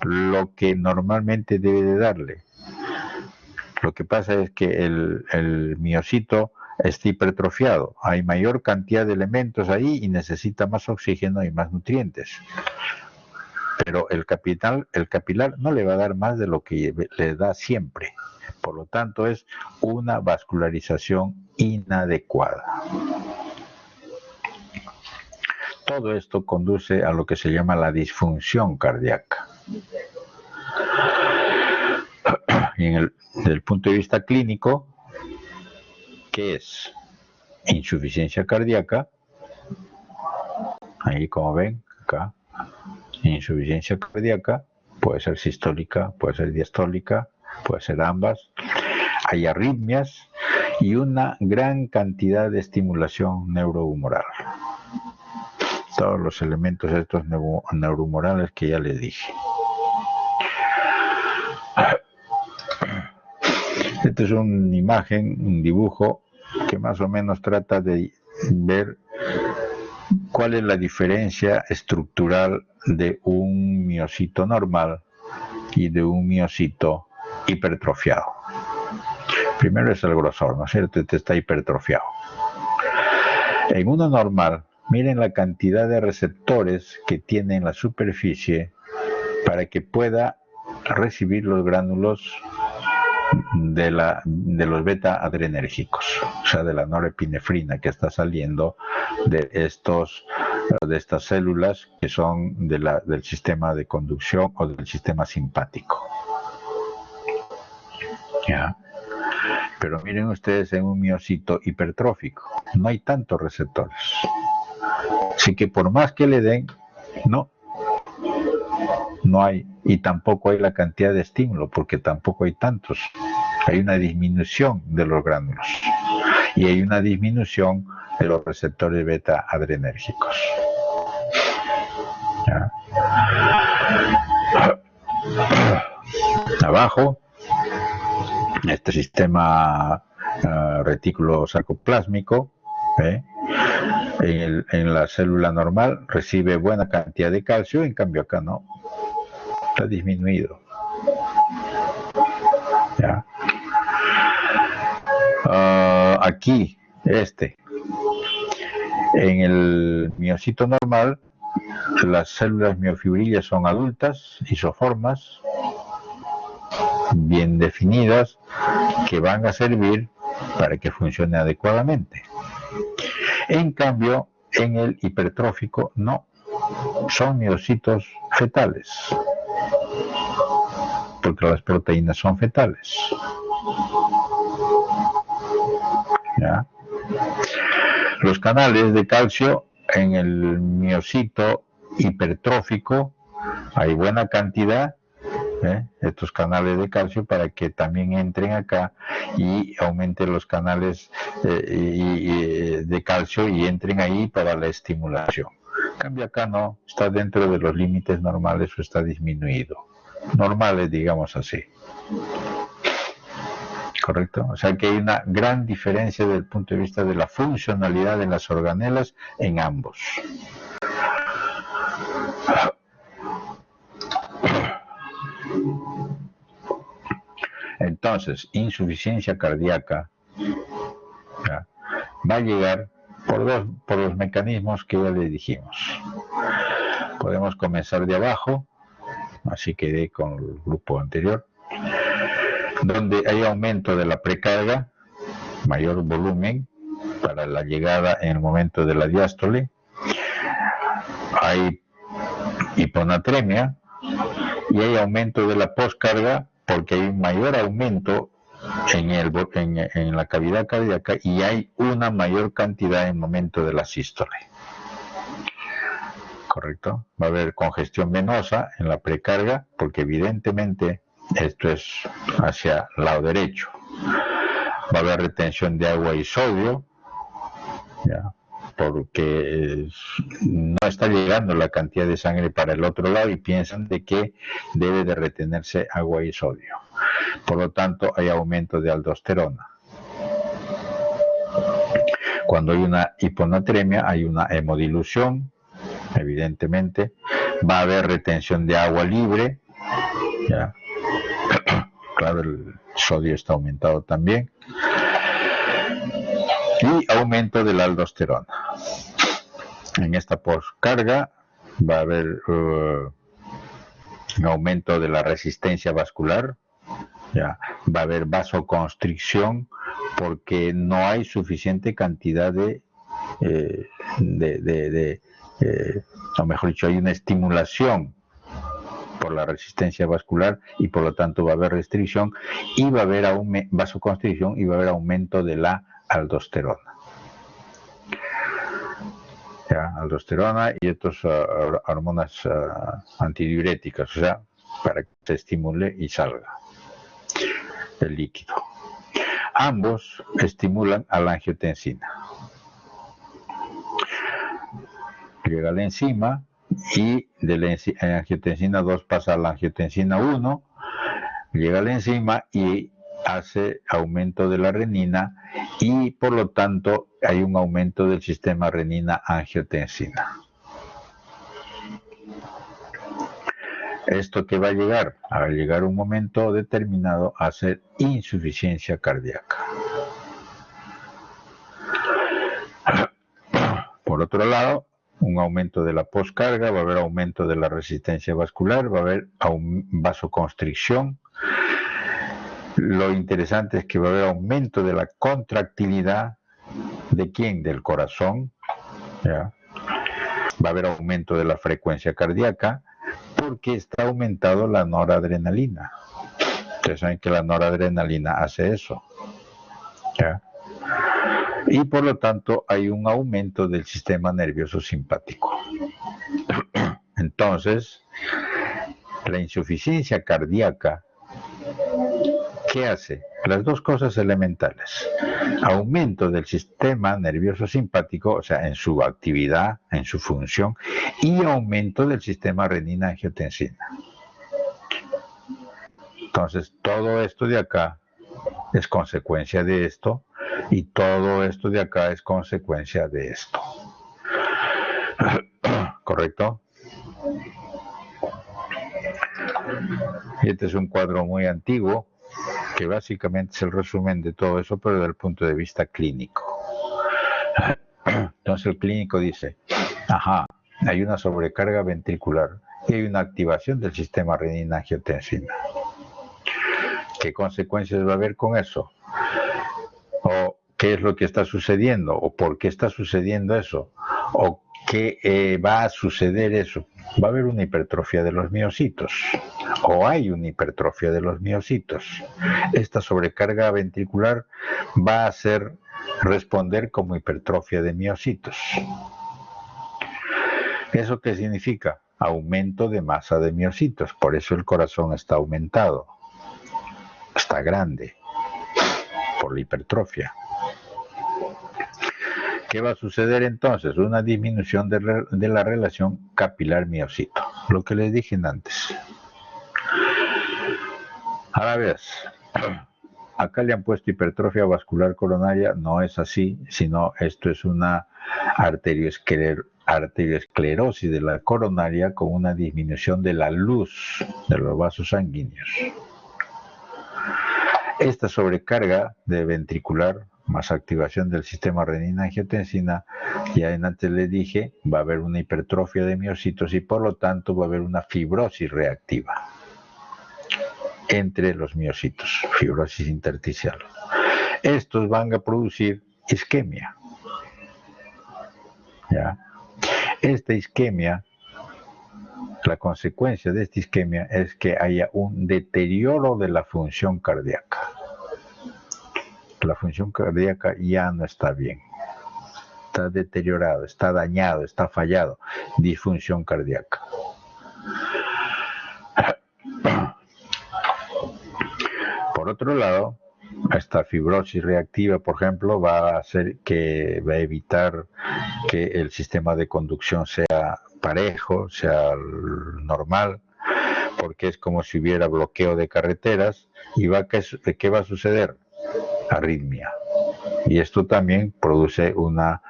lo que normalmente debe de darle. Lo que pasa es que el miocito está hipertrofiado, hay mayor cantidad de elementos ahí y necesita más oxígeno y más nutrientes. Pero el capilar no le va a dar más de lo que le da siempre. Por lo tanto, es una vascularización inadecuada. Todo esto conduce a lo que se llama la disfunción cardíaca. Y desde el punto de vista clínico, ¿qué es? Insuficiencia cardíaca. Ahí como ven, acá. Insuficiencia cardíaca puede ser sistólica, puede ser diastólica, puede ser ambas. Hay arritmias y una gran cantidad de estimulación neurohumoral. Todos los elementos estos neurohumorales que ya les dije. Esta es una imagen, un dibujo que más o menos trata de ver cuál es la diferencia estructural de un miocito normal y de un miocito hipertrofiado. Primero es el grosor, ¿no es cierto? Este está hipertrofiado. En uno normal, miren la cantidad de receptores que tiene en la superficie para que pueda recibir los gránulos de los beta adrenérgicos, o sea, de la norepinefrina que está saliendo de estos de estas células que son del sistema de conducción o del sistema simpático. ¿Ya? Pero miren ustedes, en un miocito hipertrófico no hay tantos receptores. Así que por más que le den, no hay, y tampoco hay la cantidad de estímulo, porque tampoco hay tantos. Hay una disminución de los gránulos y hay una disminución de los receptores beta adrenérgicos. ¿Ya? Abajo, este sistema retículo sarcoplásmico, en la célula normal recibe buena cantidad de calcio, en cambio acá no, está disminuido. ¿Ya? Aquí, en el miocito normal, las células miofibrillas son adultas, isoformas, bien definidas, que van a servir para que funcione adecuadamente. En cambio, en el hipertrófico no, son miocitos fetales, porque las proteínas son fetales. ¿Ya? Los canales de calcio en el miocito hipertrófico hay buena cantidad, estos canales de calcio, para que también entren acá y aumenten los canales de calcio y entren ahí para la estimulación. En cambio acá no, está dentro de los límites normales o está disminuido. Normales, digamos así. ¿Correcto? O sea que hay una gran diferencia desde el punto de vista de la funcionalidad de las organelas en ambos. Entonces, insuficiencia cardíaca, ¿ya?, va a llegar por los mecanismos que ya le dijimos. Podemos comenzar de abajo, así quedé con el grupo anterior, donde hay aumento de la precarga, mayor volumen para la llegada en el momento de la diástole, hay hiponatremia y hay aumento de la poscarga porque hay un mayor aumento en la cavidad cardíaca y hay una mayor cantidad en el momento de la sístole. ¿Correcto? Va a haber congestión venosa en la precarga porque evidentemente esto es hacia el lado derecho. Va a haber retención de agua y sodio, ¿ya?, porque no está llegando la cantidad de sangre para el otro lado y piensan de que debe de retenerse agua y sodio. Por lo tanto, hay aumento de aldosterona. Cuando hay una hiponatremia, hay una hemodilución, evidentemente. Va a haber retención de agua libre, ¿ya? Claro, el sodio está aumentado también. Y aumento de la aldosterona. En esta poscarga va a haber un aumento de la resistencia vascular, ¿ya? Va a haber vasoconstricción porque no hay suficiente cantidad o mejor dicho, hay una estimulación por la resistencia vascular y por lo tanto va a haber restricción y va a haber vasoconstricción y va a haber aumento de la aldosterona. ¿Ya? Aldosterona y otras hormonas antidiuréticas, o sea, para que se estimule y salga el líquido. Ambos estimulan a la angiotensina. Llega la enzima y de la angiotensina 2 pasa a la angiotensina 1, llega la enzima y hace aumento de la renina y por lo tanto hay un aumento del sistema renina-angiotensina. ¿Esto qué va a llegar? A llegar un momento determinado a ser insuficiencia cardíaca. Por otro lado, un aumento de la poscarga, va a haber aumento de la resistencia vascular, va a haber vasoconstricción. Lo interesante es que va a haber aumento de la contractilidad. ¿De quién? Del corazón, ¿ya? va a haber aumento de la frecuencia cardíaca porque está aumentado la noradrenalina. Ustedes saben que la noradrenalina hace eso, ¿ya? Y por lo tanto hay un aumento del sistema nervioso simpático. Entonces, la insuficiencia cardíaca, ¿qué hace? Las dos cosas elementales. Aumento del sistema nervioso simpático, o sea, en su actividad, en su función, y aumento del sistema renina-angiotensina. Entonces, todo esto de acá es consecuencia de esto, y todo esto de acá es consecuencia de esto. ¿Correcto? Y este es un cuadro muy antiguo, que básicamente es el resumen de todo eso, pero desde el punto de vista clínico. Entonces el clínico dice, ajá, hay una sobrecarga ventricular y hay una activación del sistema renina-angiotensina. ¿Qué consecuencias va a haber con eso? ¿O qué es lo que está sucediendo? ¿O por qué está sucediendo eso? ¿O qué va a suceder eso? Va a haber una hipertrofia de los miocitos. O hay una hipertrofia de los miocitos. Esta sobrecarga ventricular va a hacer responder como hipertrofia de miocitos. ¿Eso qué significa? Aumento de masa de miocitos. Por eso el corazón está aumentado. Está grande. Por la hipertrofia. ¿Qué va a suceder entonces? Una disminución de la relación capilar-miocito. Lo que les dije antes. Ahora ves, acá le han puesto hipertrofia vascular coronaria, no es así, sino esto es una arteriosclerosis de la coronaria con una disminución de la luz de los vasos sanguíneos. Esta sobrecarga de ventricular más activación del sistema renina-angiotensina, ya antes les dije, va a haber una hipertrofia de miocitos y por lo tanto va a haber una fibrosis reactiva entre los miocitos, fibrosis intersticial. Estos van a producir isquemia. ¿Ya? Esta isquemia, la consecuencia de esta isquemia es que haya un deterioro de la función cardíaca. La función cardíaca ya no está bien. Está deteriorado, está dañado, está fallado. Disfunción cardíaca. Por otro lado, esta fibrosis reactiva, por ejemplo, va a evitar que el sistema de conducción sea parejo, sea normal, porque es como si hubiera bloqueo de carreteras y ¿qué va a suceder? Arritmia. Y esto también produce una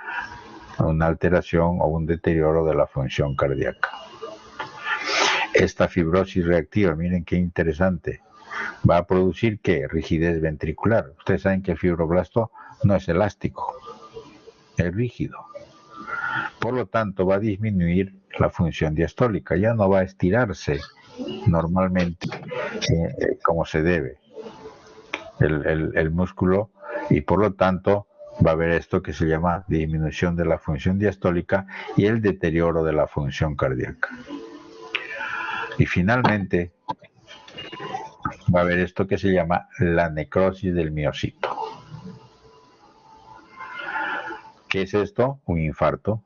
alteración o un deterioro de la función cardíaca. Esta fibrosis reactiva, miren qué interesante, va a producir ¿qué? Rigidez ventricular. Ustedes saben que el fibroblasto no es elástico, es rígido. Por lo tanto, va a disminuir la función diastólica, ya no va a estirarse normalmente como se debe el músculo, y por lo tanto va a haber esto que se llama disminución de la función diastólica y el deterioro de la función cardíaca. Y finalmente va a haber esto que se llama la necrosis del miocito. ¿Qué es esto? Un infarto,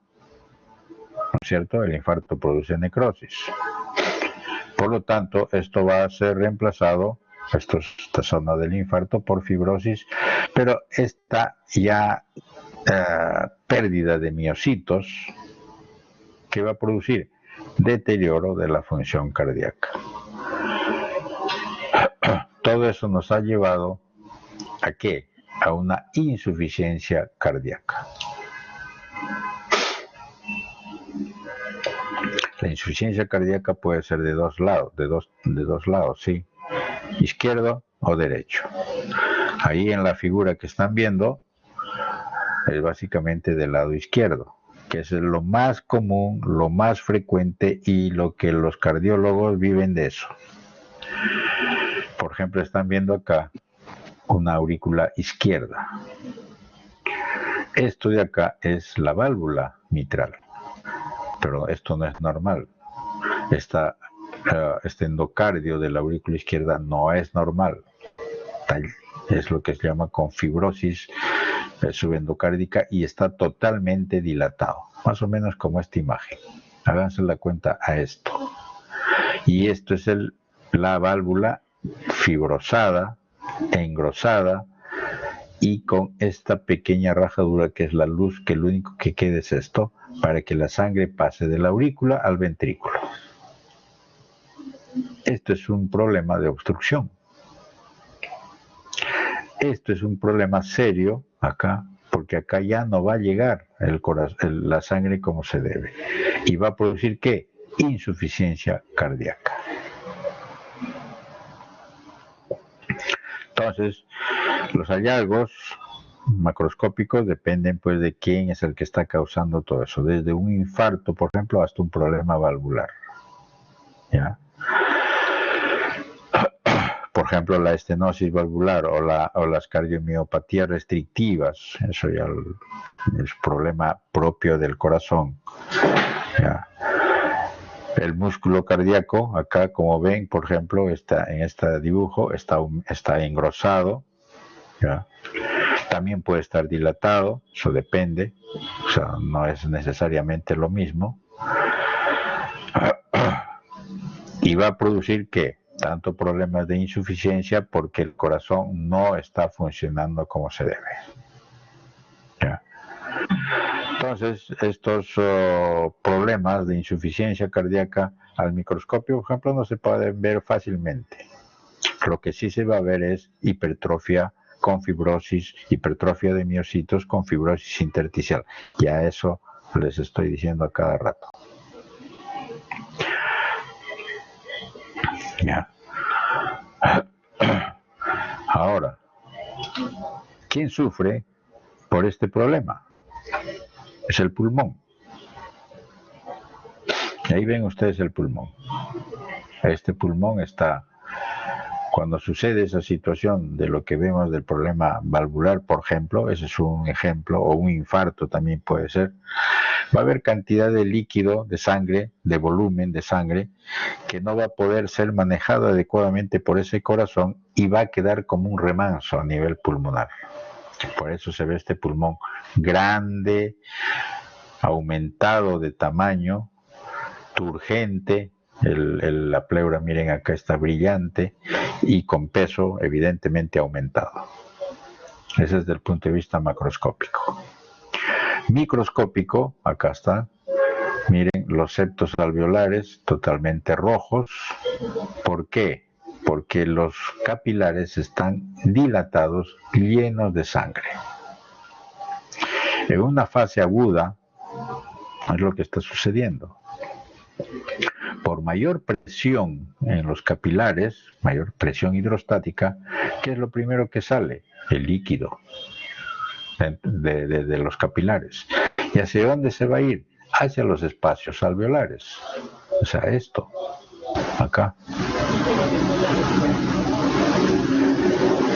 ¿no es cierto? El infarto produce necrosis. Por lo tanto, esto va a ser reemplazado, esta zona del infarto, por fibrosis, pero esta ya pérdida de miocitos, ¿qué va a producir? Deterioro de la función cardíaca. Todo eso nos ha llevado ¿a qué? A una insuficiencia cardíaca. La insuficiencia cardíaca puede ser de dos lados, ¿sí? Izquierdo o derecho. Ahí en la figura que están viendo es básicamente del lado izquierdo, que es lo más común, lo más frecuente y lo que los cardiólogos viven de eso. Por ejemplo, están viendo acá una aurícula izquierda. Esto de acá es la válvula mitral. pero esto no es normal. Este endocardio de la aurícula izquierda no es normal. Es lo que se llama con fibrosis subendocárdica y está totalmente dilatado, más o menos como esta imagen. Háganse la cuenta a esto. Y esto es la válvula fibrosada, engrosada y con esta pequeña rajadura que es la luz, que lo único que queda es esto, para que la sangre pase de la aurícula al ventrículo. Esto es un problema de obstrucción. Esto es un problema serio acá, porque acá ya no va a llegar la sangre como se debe. Y va a producir, ¿qué? Insuficiencia cardíaca. Entonces, los hallazgos macroscópicos dependen pues de quién es el que está causando todo eso. Desde un infarto, por ejemplo, hasta un problema valvular. ¿Ya? Por ejemplo, la estenosis valvular o las cardiomiopatías restrictivas, eso ya es problema propio del corazón. ¿Ya? El músculo cardíaco, acá como ven, por ejemplo, en este dibujo está engrosado. ¿Ya? También puede estar dilatado, eso depende, o sea, no es necesariamente lo mismo. Y va a producir, ¿qué? Tanto problemas de insuficiencia porque el corazón no está funcionando como se debe. ¿Ya? Entonces, estos problemas de insuficiencia cardíaca al microscopio, por ejemplo, no se pueden ver fácilmente. Lo que sí se va a ver es hipertrofia con fibrosis, hipertrofia de miocitos con fibrosis intersticial. Ya eso les estoy diciendo a cada rato. Ya. Ahora, ¿quién sufre por este problema? Es el pulmón. Y ahí ven ustedes el pulmón. Este pulmón está, cuando sucede esa situación de lo que vemos del problema valvular, por ejemplo, ese es un ejemplo, o un infarto también puede ser, va a haber cantidad de líquido, de sangre, de volumen de sangre, que no va a poder ser manejado adecuadamente por ese corazón y va a quedar como un remanso a nivel pulmonar. Por eso se ve este pulmón grande, aumentado de tamaño, turgente, la pleura, miren acá está brillante y con peso evidentemente aumentado. Ese es desde el punto de vista macroscópico. Microscópico, acá está, miren los septos alveolares totalmente rojos. ¿Por qué? Porque los capilares están dilatados, llenos de sangre. En una fase aguda es lo que está sucediendo. Por mayor presión en los capilares, mayor presión hidrostática, ¿qué es lo primero que sale? El líquido de los capilares. ¿Y hacia dónde se va a ir? Hacia los espacios alveolares. O sea, esto, acá.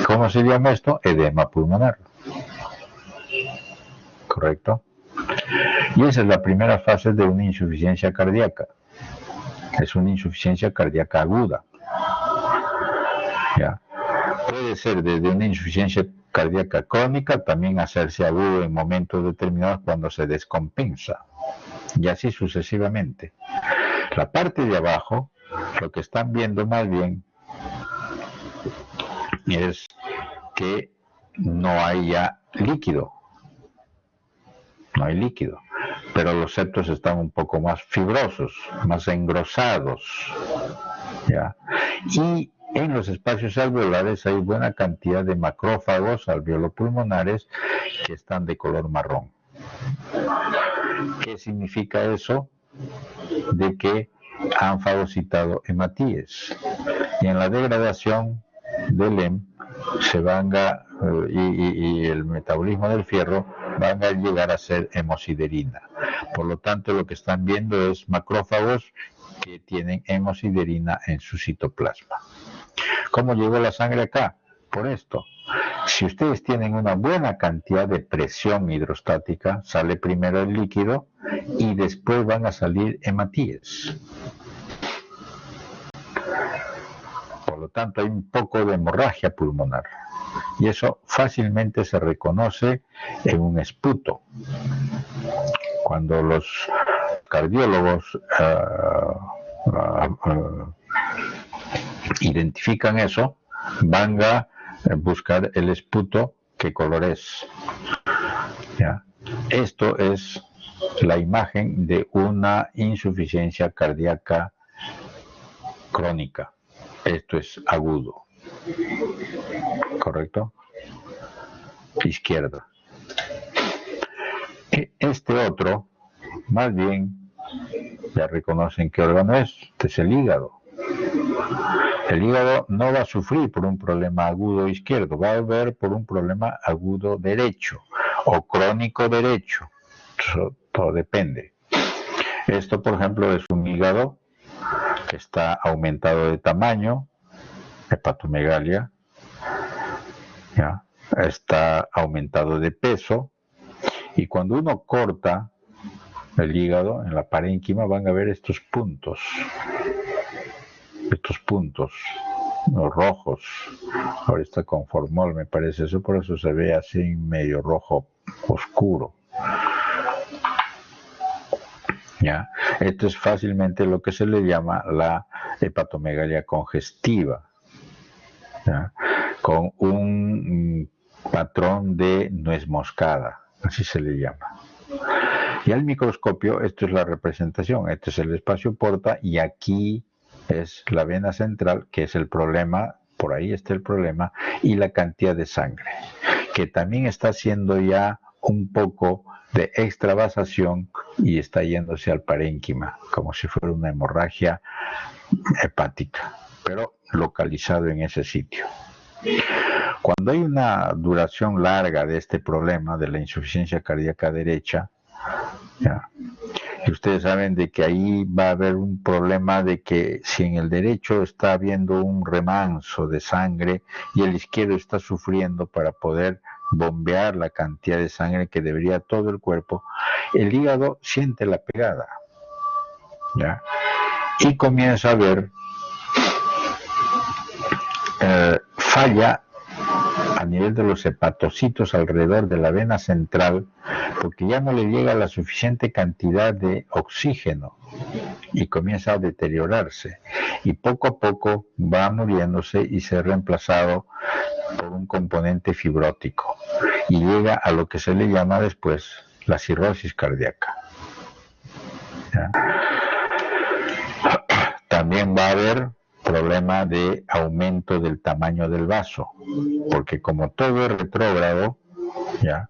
¿Cómo se llama esto? Edema pulmonar. ¿Correcto? Y esa es la primera fase de una insuficiencia cardíaca. Es una insuficiencia cardíaca aguda. ¿Ya? Puede ser desde una insuficiencia cardíaca crónica, también hacerse agudo en momentos determinados cuando se descompensa. Y así sucesivamente. La parte de abajo, lo que están viendo más bien, es que no hay ya líquido. No hay líquido. Pero los septos están un poco más fibrosos, más engrosados. ¿Ya? Y en los espacios alveolares hay buena cantidad de macrófagos alveolopulmonares que están de color marrón. ¿Qué significa eso? De que han fagocitado hematíes. Y en la degradación del HEM se van y el metabolismo del fierro van a llegar a ser hemosiderina. Por lo tanto, lo que están viendo es macrófagos que tienen hemosiderina en su citoplasma. ¿Cómo llegó la sangre acá? Por esto. Si ustedes tienen una buena cantidad de presión hidrostática, sale primero el líquido y después van a salir hematíes. Por lo tanto, hay un poco de hemorragia pulmonar. Y eso fácilmente se reconoce en un esputo. Cuando los cardiólogos identifican eso, van a buscar el esputo, qué color es. ¿Ya? Esto es la imagen de una insuficiencia cardíaca crónica. Esto es agudo. ¿Correcto? Izquierda. Este otro, más bien, ya reconocen qué órgano es. Este es el hígado. El hígado no va a sufrir por un problema agudo izquierdo, va a haber por un problema agudo derecho o crónico derecho. Todo depende. Esto, por ejemplo, es un hígado que está aumentado de tamaño, hepatomegalia, ¿ya? Está aumentado de peso, y cuando uno corta el hígado en la parénquima van a ver estos puntos los rojos. Ahora está con formol, me parece, eso por eso se ve así medio rojo oscuro. ¿Ya? Esto es fácilmente lo que se le llama la hepatomegalia congestiva, ¿ya? Con un patrón de nuez moscada, así se le llama. Y al microscopio, esto es la representación, este es el espacio porta y aquí es la vena central, que es el problema, por ahí está el problema, y la cantidad de sangre, que también está haciendo ya un poco de extravasación y está yéndose al parénquima, como si fuera una hemorragia hepática, pero localizado en ese sitio. Cuando hay una duración larga de este problema de la insuficiencia cardíaca derecha, ¿ya? Y ustedes saben de que ahí va a haber un problema de que si en el derecho está habiendo un remanso de sangre y el izquierdo está sufriendo para poder bombear la cantidad de sangre que debería todo el cuerpo, el hígado siente la pegada, ¿ya? Y comienza a ver falla a nivel de los hepatocitos alrededor de la vena central, porque ya no le llega la suficiente cantidad de oxígeno y comienza a deteriorarse, y poco a poco va muriéndose y se ha reemplazado por un componente fibrótico y llega a lo que se le llama después la cirrosis cardíaca. ¿Ya? También va a haber problema de aumento del tamaño del vaso, porque como todo es retrógrado, ya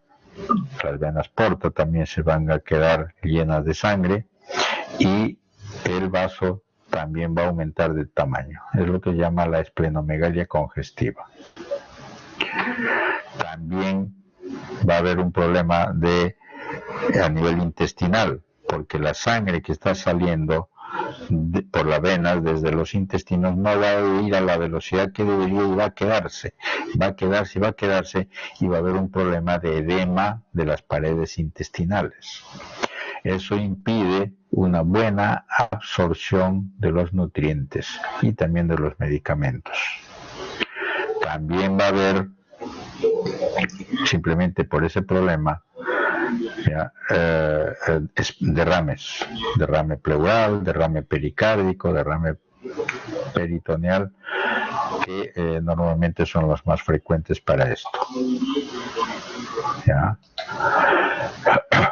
las venas porta también se van a quedar llenas de sangre y el vaso también va a aumentar de tamaño. Es lo que llama la esplenomegalia congestiva. También va a haber un problema a nivel intestinal, porque la sangre que está saliendo por las venas desde los intestinos no va a ir a la velocidad que debería y va a quedarse y va a haber un problema de edema de las paredes intestinales. Eso impide una buena absorción de los nutrientes y también de los medicamentos. También va a haber, simplemente por ese problema, ¿ya? Derrame pleural, derrame pericárdico, derrame peritoneal, que normalmente son los más frecuentes para esto. ¿Ya?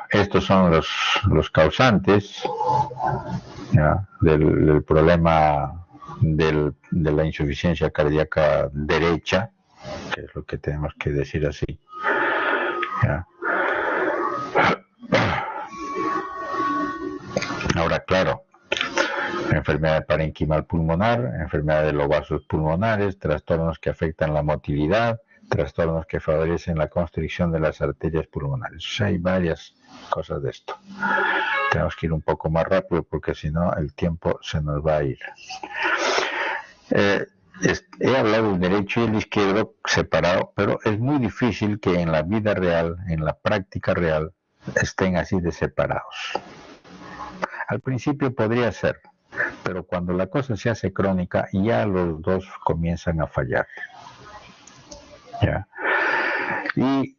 Estos son los causantes, ¿ya? del problema de la insuficiencia cardíaca derecha, que es lo que tenemos que decir así. ¿Ya? Ahora, claro, enfermedad parenquimal pulmonar, enfermedad de los vasos pulmonares, trastornos que afectan la motilidad, trastornos que favorecen la constricción de las arterias pulmonares. O sea, hay varias cosas de esto. Tenemos que ir un poco más rápido porque si no el tiempo se nos va a ir. he hablado del derecho y el izquierdo separado, pero es muy difícil que en la vida real, en la práctica real, estén así de separados. Al principio podría ser, pero cuando la cosa se hace crónica, ya los dos comienzan a fallar. ¿Ya? Y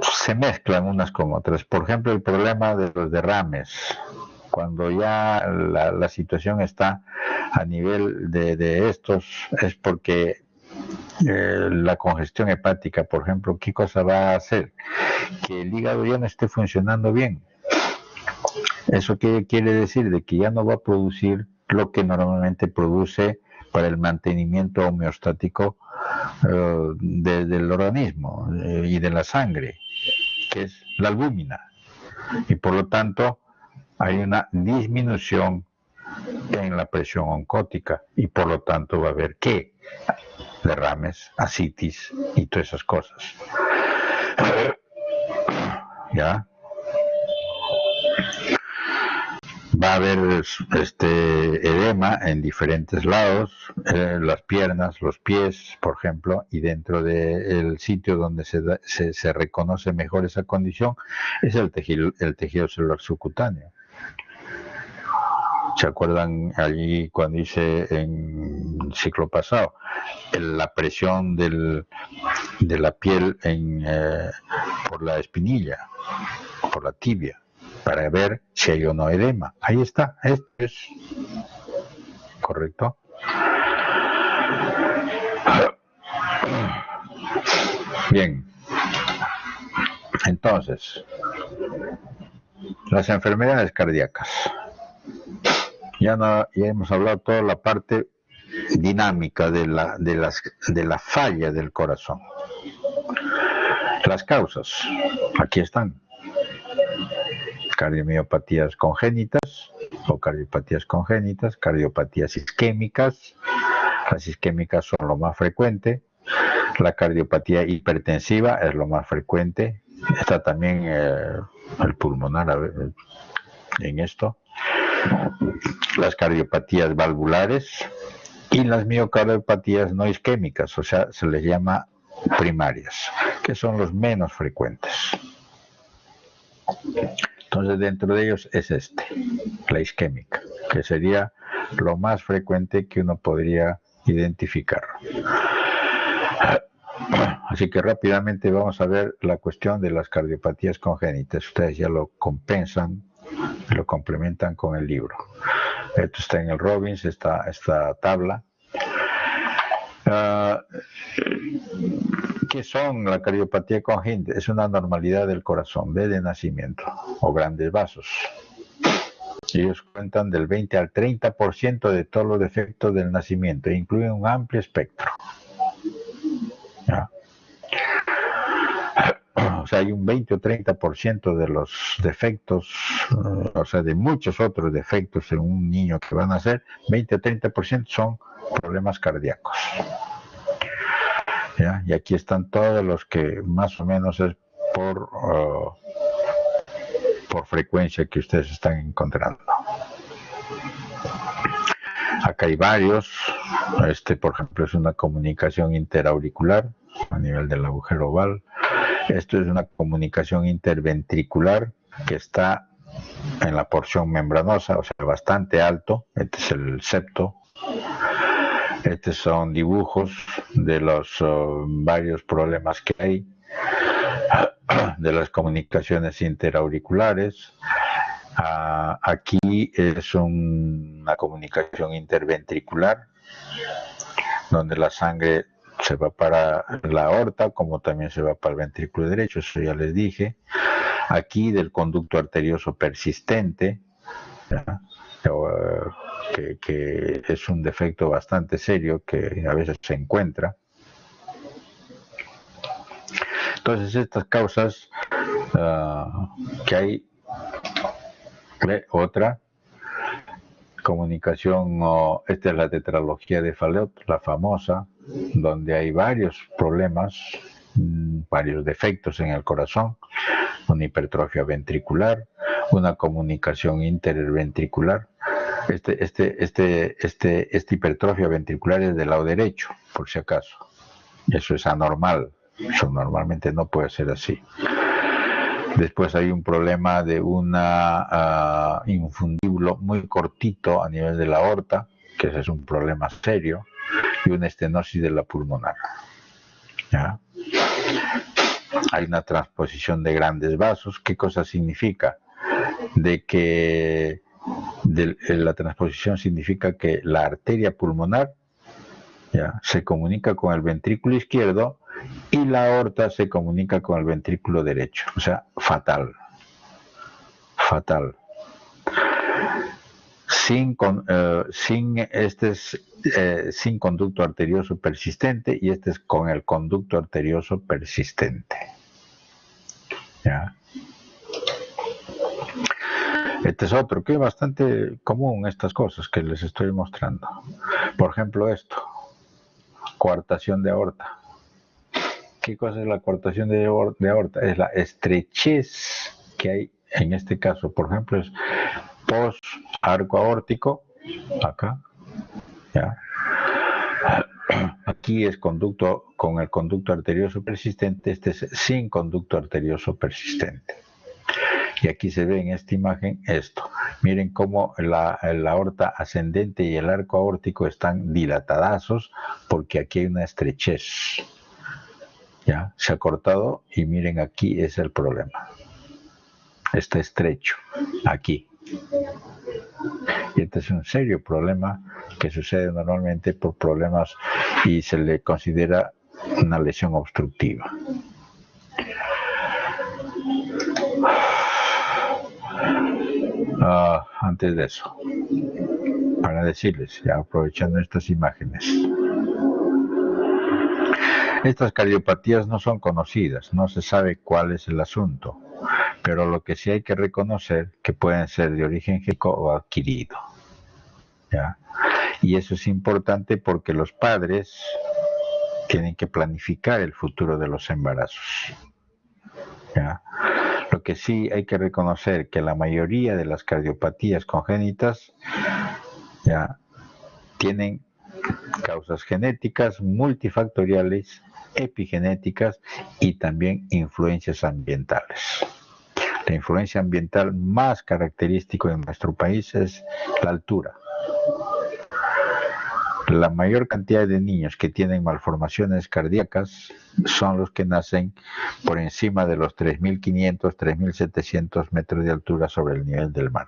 se mezclan unas con otras. Por ejemplo, el problema de los derrames. Cuando ya la situación está a nivel de estos, es porque la congestión hepática, por ejemplo, ¿qué cosa va a hacer? Que el hígado ya no esté funcionando bien. ¿Eso qué quiere decir? De que ya no va a producir lo que normalmente produce para el mantenimiento homeostático del organismo y de la sangre, que es la albúmina. Y por lo tanto hay una disminución en la presión oncótica y por lo tanto va a haber ¿qué? Derrames, ascitis y todas esas cosas. ¿Ya? Va a haber edema en diferentes lados, las piernas, los pies, por ejemplo, y dentro del sitio donde se reconoce mejor esa condición es el tejido celular subcutáneo. ¿Se acuerdan allí cuando hice en el ciclo pasado? La presión de la piel por la espinilla, por la tibia, para ver si hay o no edema. Ahí está, esto es correcto. Bien, entonces, las enfermedades cardíacas. Ya hemos hablado toda la parte dinámica de la falla del corazón. Las causas, aquí están. Cardiomiopatías congénitas o cardiopatías congénitas, cardiopatías isquémicas. Las isquémicas son lo más frecuente. La cardiopatía hipertensiva es lo más frecuente. Está también el pulmonar en esto. Las cardiopatías valvulares y las miocardiopatías no isquémicas, o sea, se les llama primarias, que son los menos frecuentes. Entonces, dentro de ellos es la isquémica, que sería lo más frecuente que uno podría identificar. Así que rápidamente vamos a ver la cuestión de las cardiopatías congénitas. Ustedes ya lo compensan, lo complementan con el libro. Esto está en el Robbins, esta tabla. ¿Qué son la cardiopatía congénita? Es una anormalidad del corazón de nacimiento o grandes vasos. Ellos cuentan del 20 al 30% de todos los defectos del nacimiento e incluyen un amplio espectro. ¿Ya? O sea, hay un 20 o 30% de los defectos, o sea, de muchos otros defectos en un niño que va a nacer, 20 o 30% son problemas cardíacos. ¿Ya? Y aquí están todos los que más o menos es por frecuencia que ustedes están encontrando. Acá hay varios. Por ejemplo, es una comunicación interauricular a nivel del agujero oval. Esto es una comunicación interventricular que está en la porción membranosa, o sea, bastante alto. Este es el septo. Estos son dibujos de los varios problemas que hay, de las comunicaciones interauriculares. Aquí es una comunicación interventricular, donde la sangre se va para la aorta, como también se va para el ventrículo derecho, eso ya les dije. Aquí del conducto arterioso persistente, que es un defecto bastante serio que a veces se encuentra. Entonces estas causas que hay, otra comunicación, esta es la tetralogía de Fallot, la famosa, donde hay varios problemas, varios defectos en el corazón, una hipertrofia ventricular, una comunicación interventricular, Esta hipertrofia ventricular es del lado derecho, por si acaso. Eso es anormal. Eso normalmente no puede ser así. Después hay un problema de una infundíbulo muy cortito a nivel de la aorta, que ese es un problema serio, y una estenosis de la pulmonar. ¿Ya? Hay una transposición de grandes vasos. ¿Qué cosa significa? La transposición significa que la arteria pulmonar, ¿ya?, se comunica con el ventrículo izquierdo y la aorta se comunica con el ventrículo derecho. O sea, fatal. Fatal. Sin conducto arterioso persistente, y este es con el conducto arterioso persistente. ¿Ya? Este es otro que es bastante común, estas cosas que les estoy mostrando. Por ejemplo, esto. Coartación de aorta. ¿Qué cosa es la coartación de aorta? Es la estrechez que hay, en este caso, por ejemplo, es post-arco aórtico, acá, ¿ya? Aquí es conducto con el conducto arterioso persistente, este es sin conducto arterioso persistente. Y aquí se ve en esta imagen esto. Miren cómo la aorta ascendente y el arco aórtico están dilatadazos porque aquí hay una estrechez. ¿Ya? Se ha cortado y miren, aquí es el problema. Está estrecho, aquí. Y este es un serio problema que sucede normalmente por problemas y se le considera una lesión obstructiva. Antes de eso, para decirles, ya aprovechando estas imágenes, estas cardiopatías no son conocidas, no se sabe cuál es el asunto, pero lo que sí hay que reconocer que pueden ser de origen genético o adquirido. ¿Ya? Y eso es importante porque los padres tienen que planificar el futuro de los embarazos. ¿Ya? Lo que sí hay que reconocer que la mayoría de las cardiopatías congénitas, ¿ya?, tienen causas genéticas, multifactoriales, epigenéticas y también influencias ambientales. La influencia ambiental más característica en nuestro país es la altura. La mayor cantidad de niños que tienen malformaciones cardíacas son los que nacen por encima de los 3.500, 3.700 metros de altura sobre el nivel del mar.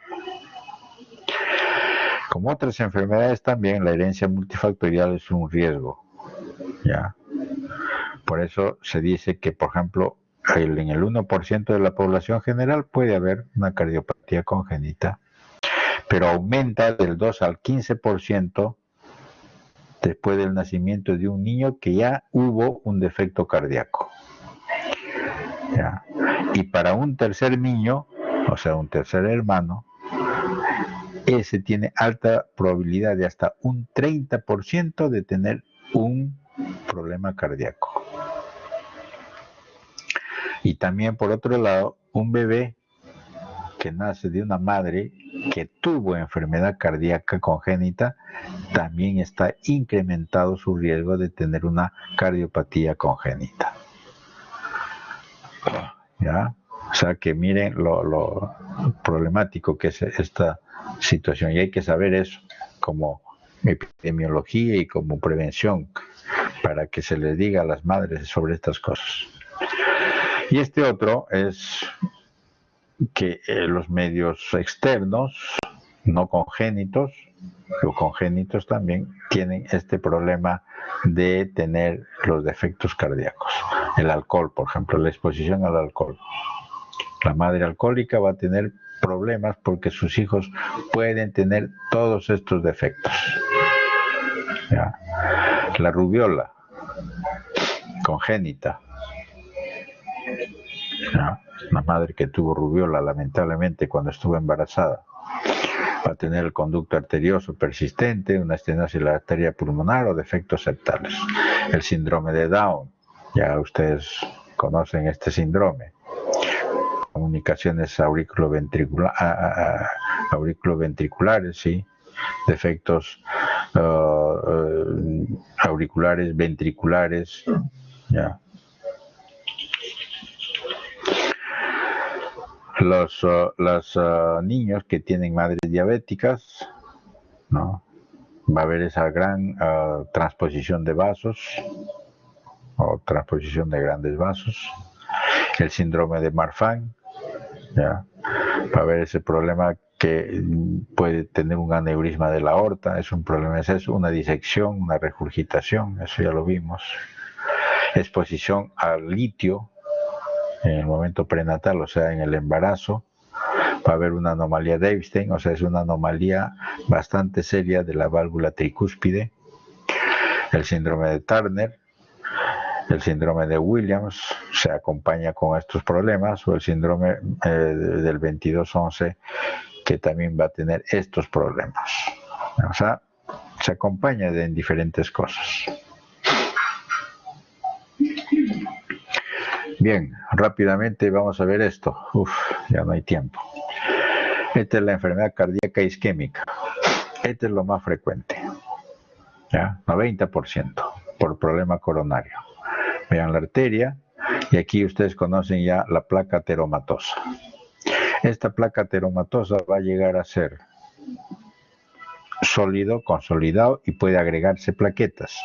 Como otras enfermedades también, la herencia multifactorial es un riesgo, ¿ya? Por eso se dice que, por ejemplo, en el 1% de la población general puede haber una cardiopatía congénita, pero aumenta del 2 al 15% después del nacimiento de un niño que ya hubo un defecto cardíaco. ¿Ya? Y para un tercer niño, o sea, un tercer hermano, ese tiene alta probabilidad de hasta un 30% de tener un problema cardíaco. Y también, por otro lado, un bebé que nace de una madre que tuvo enfermedad cardíaca congénita, también está incrementado su riesgo de tener una cardiopatía congénita. ¿Ya? O sea que miren lo problemático que es esta situación, y hay que saber eso como epidemiología y como prevención para que se les diga a las madres sobre estas cosas. Y este otro es que los medios externos, no congénitos, o congénitos también, tienen este problema de tener los defectos cardíacos. El alcohol, por ejemplo, la exposición al alcohol. La madre alcohólica va a tener problemas porque sus hijos pueden tener todos estos defectos. ¿Ya? La rubiola congénita. ¿Ya? Una madre que tuvo rubiola, lamentablemente, cuando estuvo embarazada, va a tener el conducto arterioso persistente, una estenosis de la arteria pulmonar o defectos septales. El síndrome de Down, ya ustedes conocen este síndrome. Comunicaciones auriculoventriculares, sí, defectos auriculares, ventriculares, ya. Los niños que tienen madres diabéticas, ¿no? Va a haber esa gran transposición de vasos o transposición de grandes vasos. El síndrome de Marfan, ¿ya? Va a haber ese problema que puede tener un aneurisma de la aorta, es un problema, es una disección, una regurgitación, eso ya lo vimos. Exposición al litio en el momento prenatal, o sea, en el embarazo. Va a haber una anomalía de Epstein, o sea, es una anomalía bastante seria de la válvula tricúspide. El síndrome de Turner, el síndrome de Williams se acompaña con estos problemas, o el síndrome del 2211, que también va a tener estos problemas. O sea, se acompaña en diferentes cosas. Bien, rápidamente vamos a ver esto. Uf, ya no hay tiempo. Esta es la enfermedad cardíaca isquémica. Este es lo más frecuente. ¿Ya? 90% por problema coronario. Vean la arteria, y aquí ustedes conocen ya la placa ateromatosa. Esta placa ateromatosa va a llegar a ser sólido, consolidado, y puede agregarse plaquetas.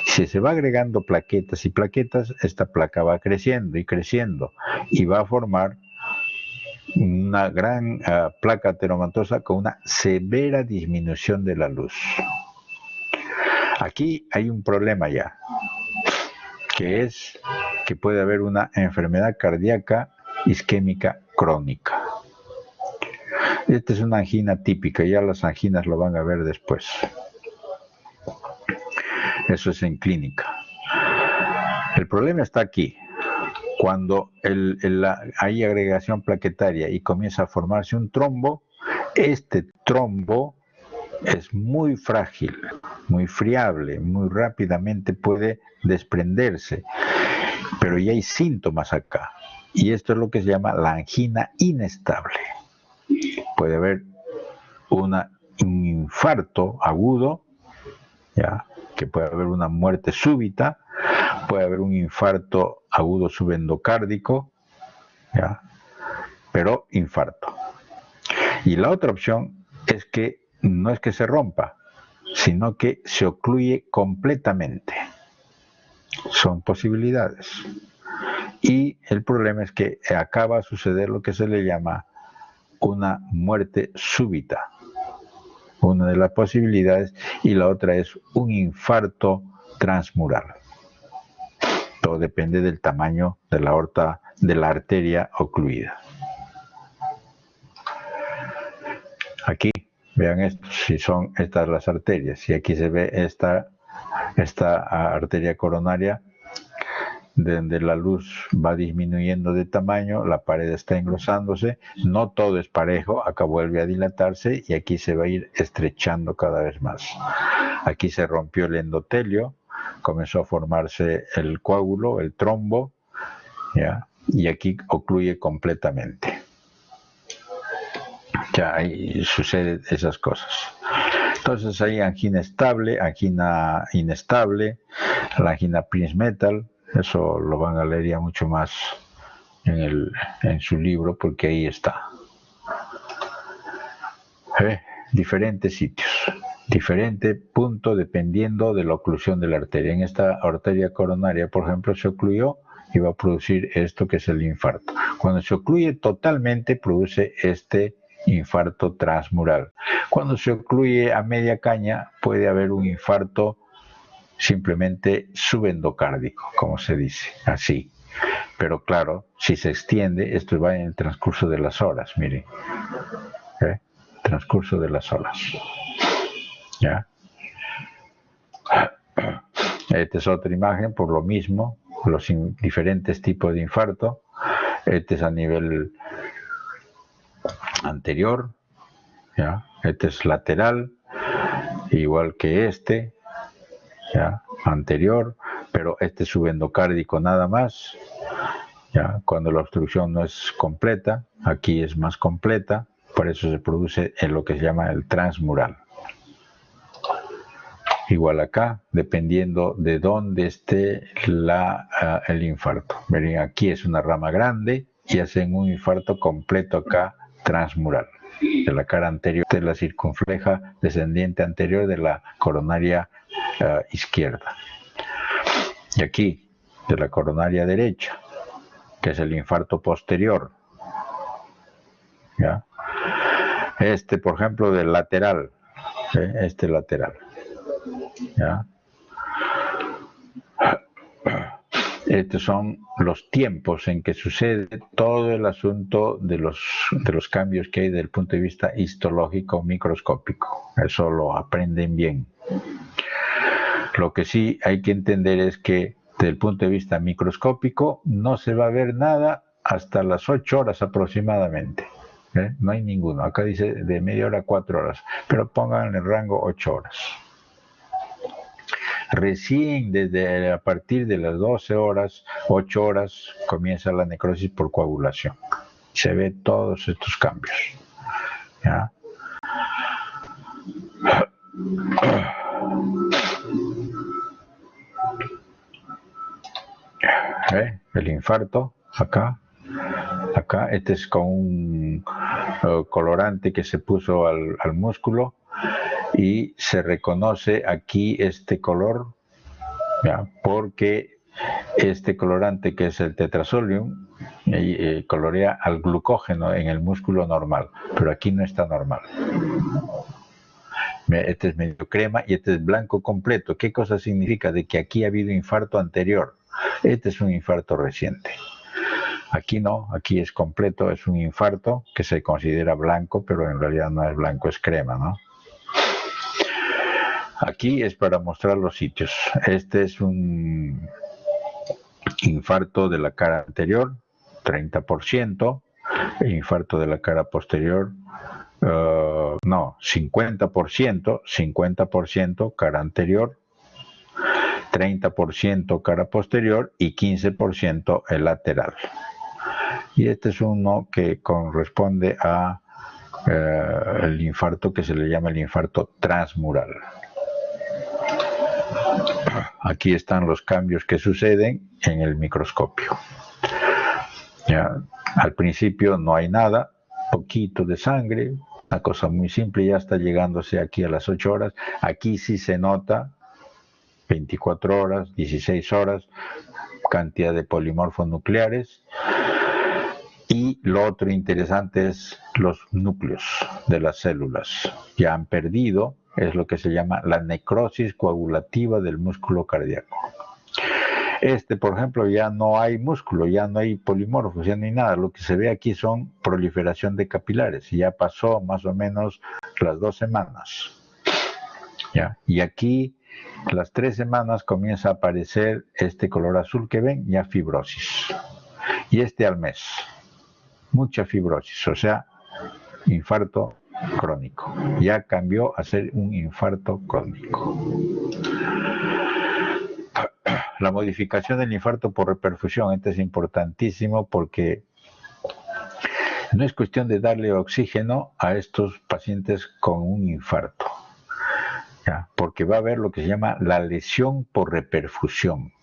Si se va agregando plaquetas y plaquetas, esta placa va creciendo y creciendo, y va a formar una gran placa ateromatosa con una severa disminución de la luz. Aquí hay un problema ya, que es que puede haber una enfermedad cardíaca isquémica crónica. Esta es una angina típica, ya las anginas lo van a ver después. Eso es en clínica. El problema está aquí. Cuando hay agregación plaquetaria y comienza a formarse un trombo, este trombo es muy frágil, muy friable, muy rápidamente puede desprenderse, pero ya hay síntomas acá, y esto es lo que se llama la angina inestable. Puede haber un infarto agudo, ¿ya? Que puede haber una muerte súbita, puede haber un infarto agudo subendocárdico, ¿ya? Pero infarto. Y la otra opción es que no es que se rompa, sino que se ocluye completamente. Son posibilidades. Y el problema es que acaba a suceder lo que se le llama una muerte súbita. Una de las posibilidades, y la otra es un infarto transmural. Todo depende del tamaño de la aorta, de la arteria ocluida. Aquí, vean esto, si son estas las arterias, y aquí se ve esta arteria coronaria, donde la luz va disminuyendo de tamaño, la pared está engrosándose, no todo es parejo, acá vuelve a dilatarse y aquí se va a ir estrechando cada vez más. Aquí se rompió el endotelio, comenzó a formarse el coágulo, el trombo, ¿ya? Y aquí ocluye completamente. Ya ahí suceden esas cosas. Entonces hay angina estable, angina inestable, la angina Prinzmetal. Eso lo van a leer ya mucho más en su libro, porque ahí está. Diferentes sitios, diferente punto dependiendo de la oclusión de la arteria. En esta arteria coronaria, por ejemplo, se ocluyó y va a producir esto que es el infarto. Cuando se ocluye totalmente, produce este infarto transmural. Cuando se ocluye a media caña, puede haber un infarto simplemente subendocárdico, como se dice, así. Pero claro, si se extiende, esto va en el transcurso de las horas, miren. Transcurso de las horas. ¿Ya? Esta es otra imagen, por lo mismo, los diferentes tipos de infarto. Este es a nivel anterior, ¿ya? Este es lateral, igual que este, ¿ya? Anterior, pero este es subendocárdico nada más, ¿ya? Cuando la obstrucción no es completa, aquí es más completa, por eso se produce en lo que se llama el transmural. igual acá, dependiendo de dónde esté el infarto. Miren, aquí es una rama grande y hacen un infarto completo acá transmural, de la cara anterior de la circunfleja descendiente anterior de la coronaria izquierda. Y aquí, de la coronaria derecha, que es el infarto posterior. ¿Ya? Este, por ejemplo, del lateral, este lateral. ¿Ya? Estos son los tiempos en que sucede todo el asunto de los cambios que hay desde el punto de vista histológico microscópico. Eso lo aprenden bien. Lo que sí hay que entender es que desde el punto de vista microscópico no se va a ver nada hasta las 8 horas aproximadamente. No hay ninguno. Acá dice de media hora a 4 horas, pero pongan en el rango 8 horas. Recién a partir de las 12 horas, 8 horas, comienza la necrosis por coagulación. Se ve todos estos cambios. ¿Ya? El infarto, acá, este es con un colorante que se puso al músculo y se reconoce aquí este color, ¿ya? Porque este colorante, que es el tetrazolium, colorea al glucógeno en el músculo normal, pero aquí no está normal. Este es medio crema y este es blanco completo. ¿Qué cosa significa? De que aquí ha habido infarto anterior. Este es un infarto reciente. Aquí no, aquí es completo, es un infarto que se considera blanco, pero en realidad no es blanco, es crema, ¿no? Aquí es para mostrar los sitios. Este es un infarto de la cara anterior, 30%. Infarto de la cara posterior, no, 50% cara anterior, 30% cara posterior y 15% el lateral. Y este es uno que corresponde a el infarto que se le llama el infarto transmural. Aquí están los cambios que suceden en el microscopio. Ya, al principio no hay nada, poquito de sangre, una cosa muy simple, ya está llegándose aquí a las 8 horas. Aquí sí se nota 24 horas, 16 horas, cantidad de polimorfos nucleares. Y lo otro interesante es los núcleos de las células. Ya han perdido, es lo que se llama la necrosis coagulativa del músculo cardíaco. Por ejemplo, ya no hay músculo, ya no hay polimorfos, ya no hay nada. Lo que se ve aquí son proliferación de capilares. Y ya pasó más o menos las 2 semanas. ¿Ya? Y aquí, las 3 semanas, comienza a aparecer este color azul que ven, ya fibrosis. Y al mes, mucha fibrosis, o sea, infarto crónico. Ya cambió a ser un infarto crónico. La modificación del infarto por reperfusión, esto es importantísimo porque no es cuestión de darle oxígeno a estos pacientes con un infarto, ¿ya? Porque va a haber lo que se llama la lesión por reperfusión.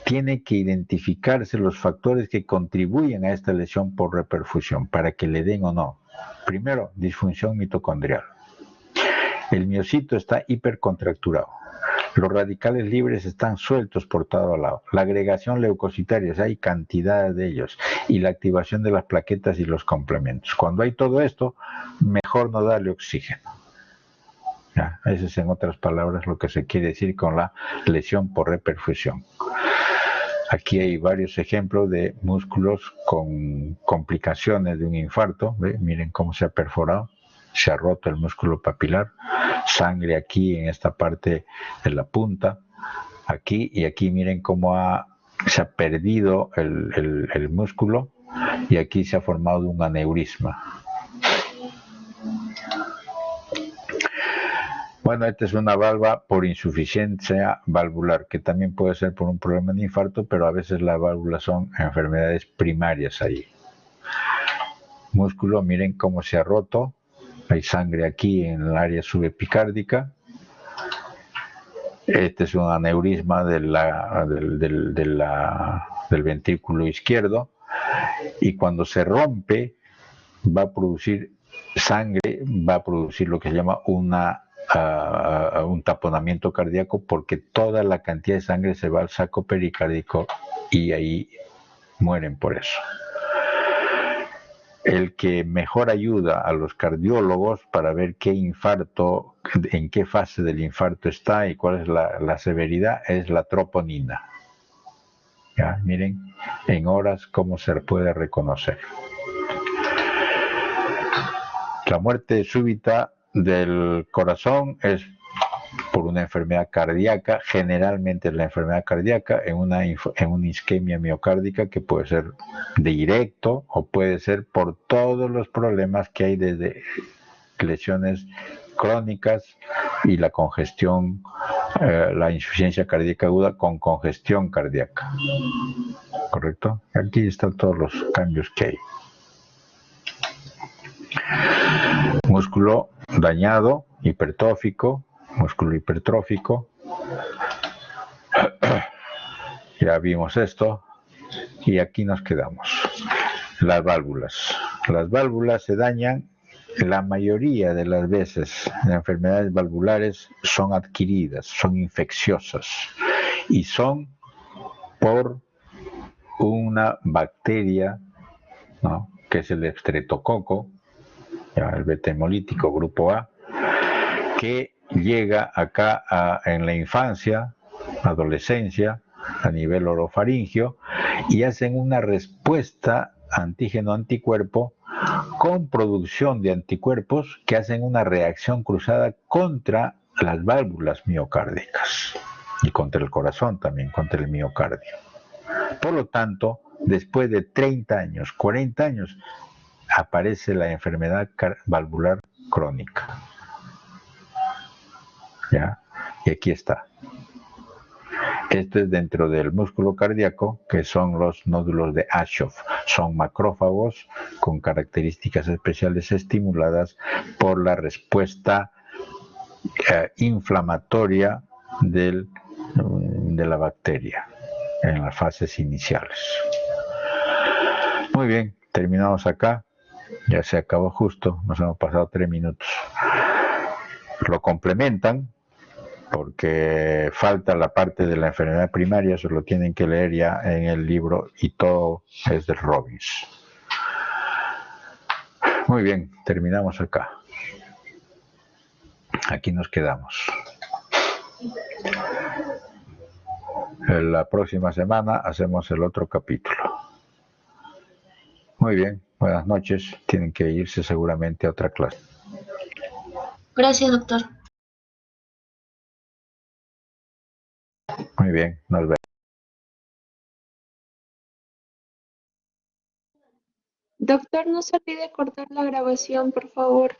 Tiene que identificarse los factores que contribuyen a esta lesión por reperfusión para que le den o no. Primero, disfunción mitocondrial. El miocito está hipercontracturado. Los radicales libres están sueltos por todo lado. La agregación leucocitaria, hay cantidad de ellos. Y la activación de las plaquetas y los complementos. Cuando hay todo esto, mejor no darle oxígeno. ¿Ya? Eso es, en otras palabras, lo que se quiere decir con la lesión por reperfusión. Aquí hay varios ejemplos de músculos con complicaciones de un infarto. ¿Ve? Miren cómo se ha perforado. Se ha roto el músculo papilar, sangre aquí en esta parte de la punta, aquí y aquí. Miren cómo se ha perdido el músculo y aquí se ha formado un aneurisma. Bueno, esta es una valva por insuficiencia valvular, que también puede ser por un problema de infarto, pero a veces las válvulas son enfermedades primarias ahí. Músculo, miren cómo se ha roto. Hay sangre aquí en el área subepicárdica Este es un aneurisma del ventrículo izquierdo, y cuando se rompe va a producir sangre, va a producir lo que se llama un taponamiento cardíaco, porque toda la cantidad de sangre se va al saco pericárdico y ahí mueren por eso. El que mejor ayuda a los cardiólogos para ver qué infarto, en qué fase del infarto está y cuál es la severidad, es la troponina. ¿Ya? Miren, en horas cómo se puede reconocer. La muerte súbita del corazón es por una enfermedad cardíaca, generalmente es la enfermedad cardíaca en una isquemia miocárdica, que puede ser directo o puede ser por todos los problemas que hay desde lesiones crónicas y la congestión, la insuficiencia cardíaca aguda con congestión cardíaca. ¿Correcto? Aquí están todos los cambios que hay. Músculo dañado, hipertrófico, músculo hipertrófico. Ya vimos esto y aquí nos quedamos. Las válvulas. Las válvulas se dañan la mayoría de las veces. Las enfermedades valvulares son adquiridas, son infecciosas y son por una bacteria, ¿no?, que es el estreptococo, el beta hemolítico grupo A, que llega acá en la infancia, adolescencia, a nivel orofaringio, y hacen una respuesta antígeno-anticuerpo con producción de anticuerpos que hacen una reacción cruzada contra las válvulas miocárdicas y contra el corazón también, contra el miocardio. Por lo tanto, después de 30 años, 40 años, aparece la enfermedad valvular crónica. ¿Ya? Y aquí está. Esto es dentro del músculo cardíaco, que son los nódulos de Aschoff. Son macrófagos con características especiales estimuladas por la respuesta inflamatoria de la bacteria en las fases iniciales. Muy bien, terminamos acá. Ya se acabó justo, nos hemos pasado 3 minutos. Lo complementan porque falta la parte de la enfermedad primaria, eso lo tienen que leer ya en el libro y todo es de Robbins. Muy bien, terminamos acá. Aquí nos quedamos. La próxima semana hacemos el otro capítulo. Muy bien, buenas noches. Tienen que irse seguramente a otra clase. Gracias, doctor. Muy bien, nos vemos. Doctor, no se olvide cortar la grabación, por favor.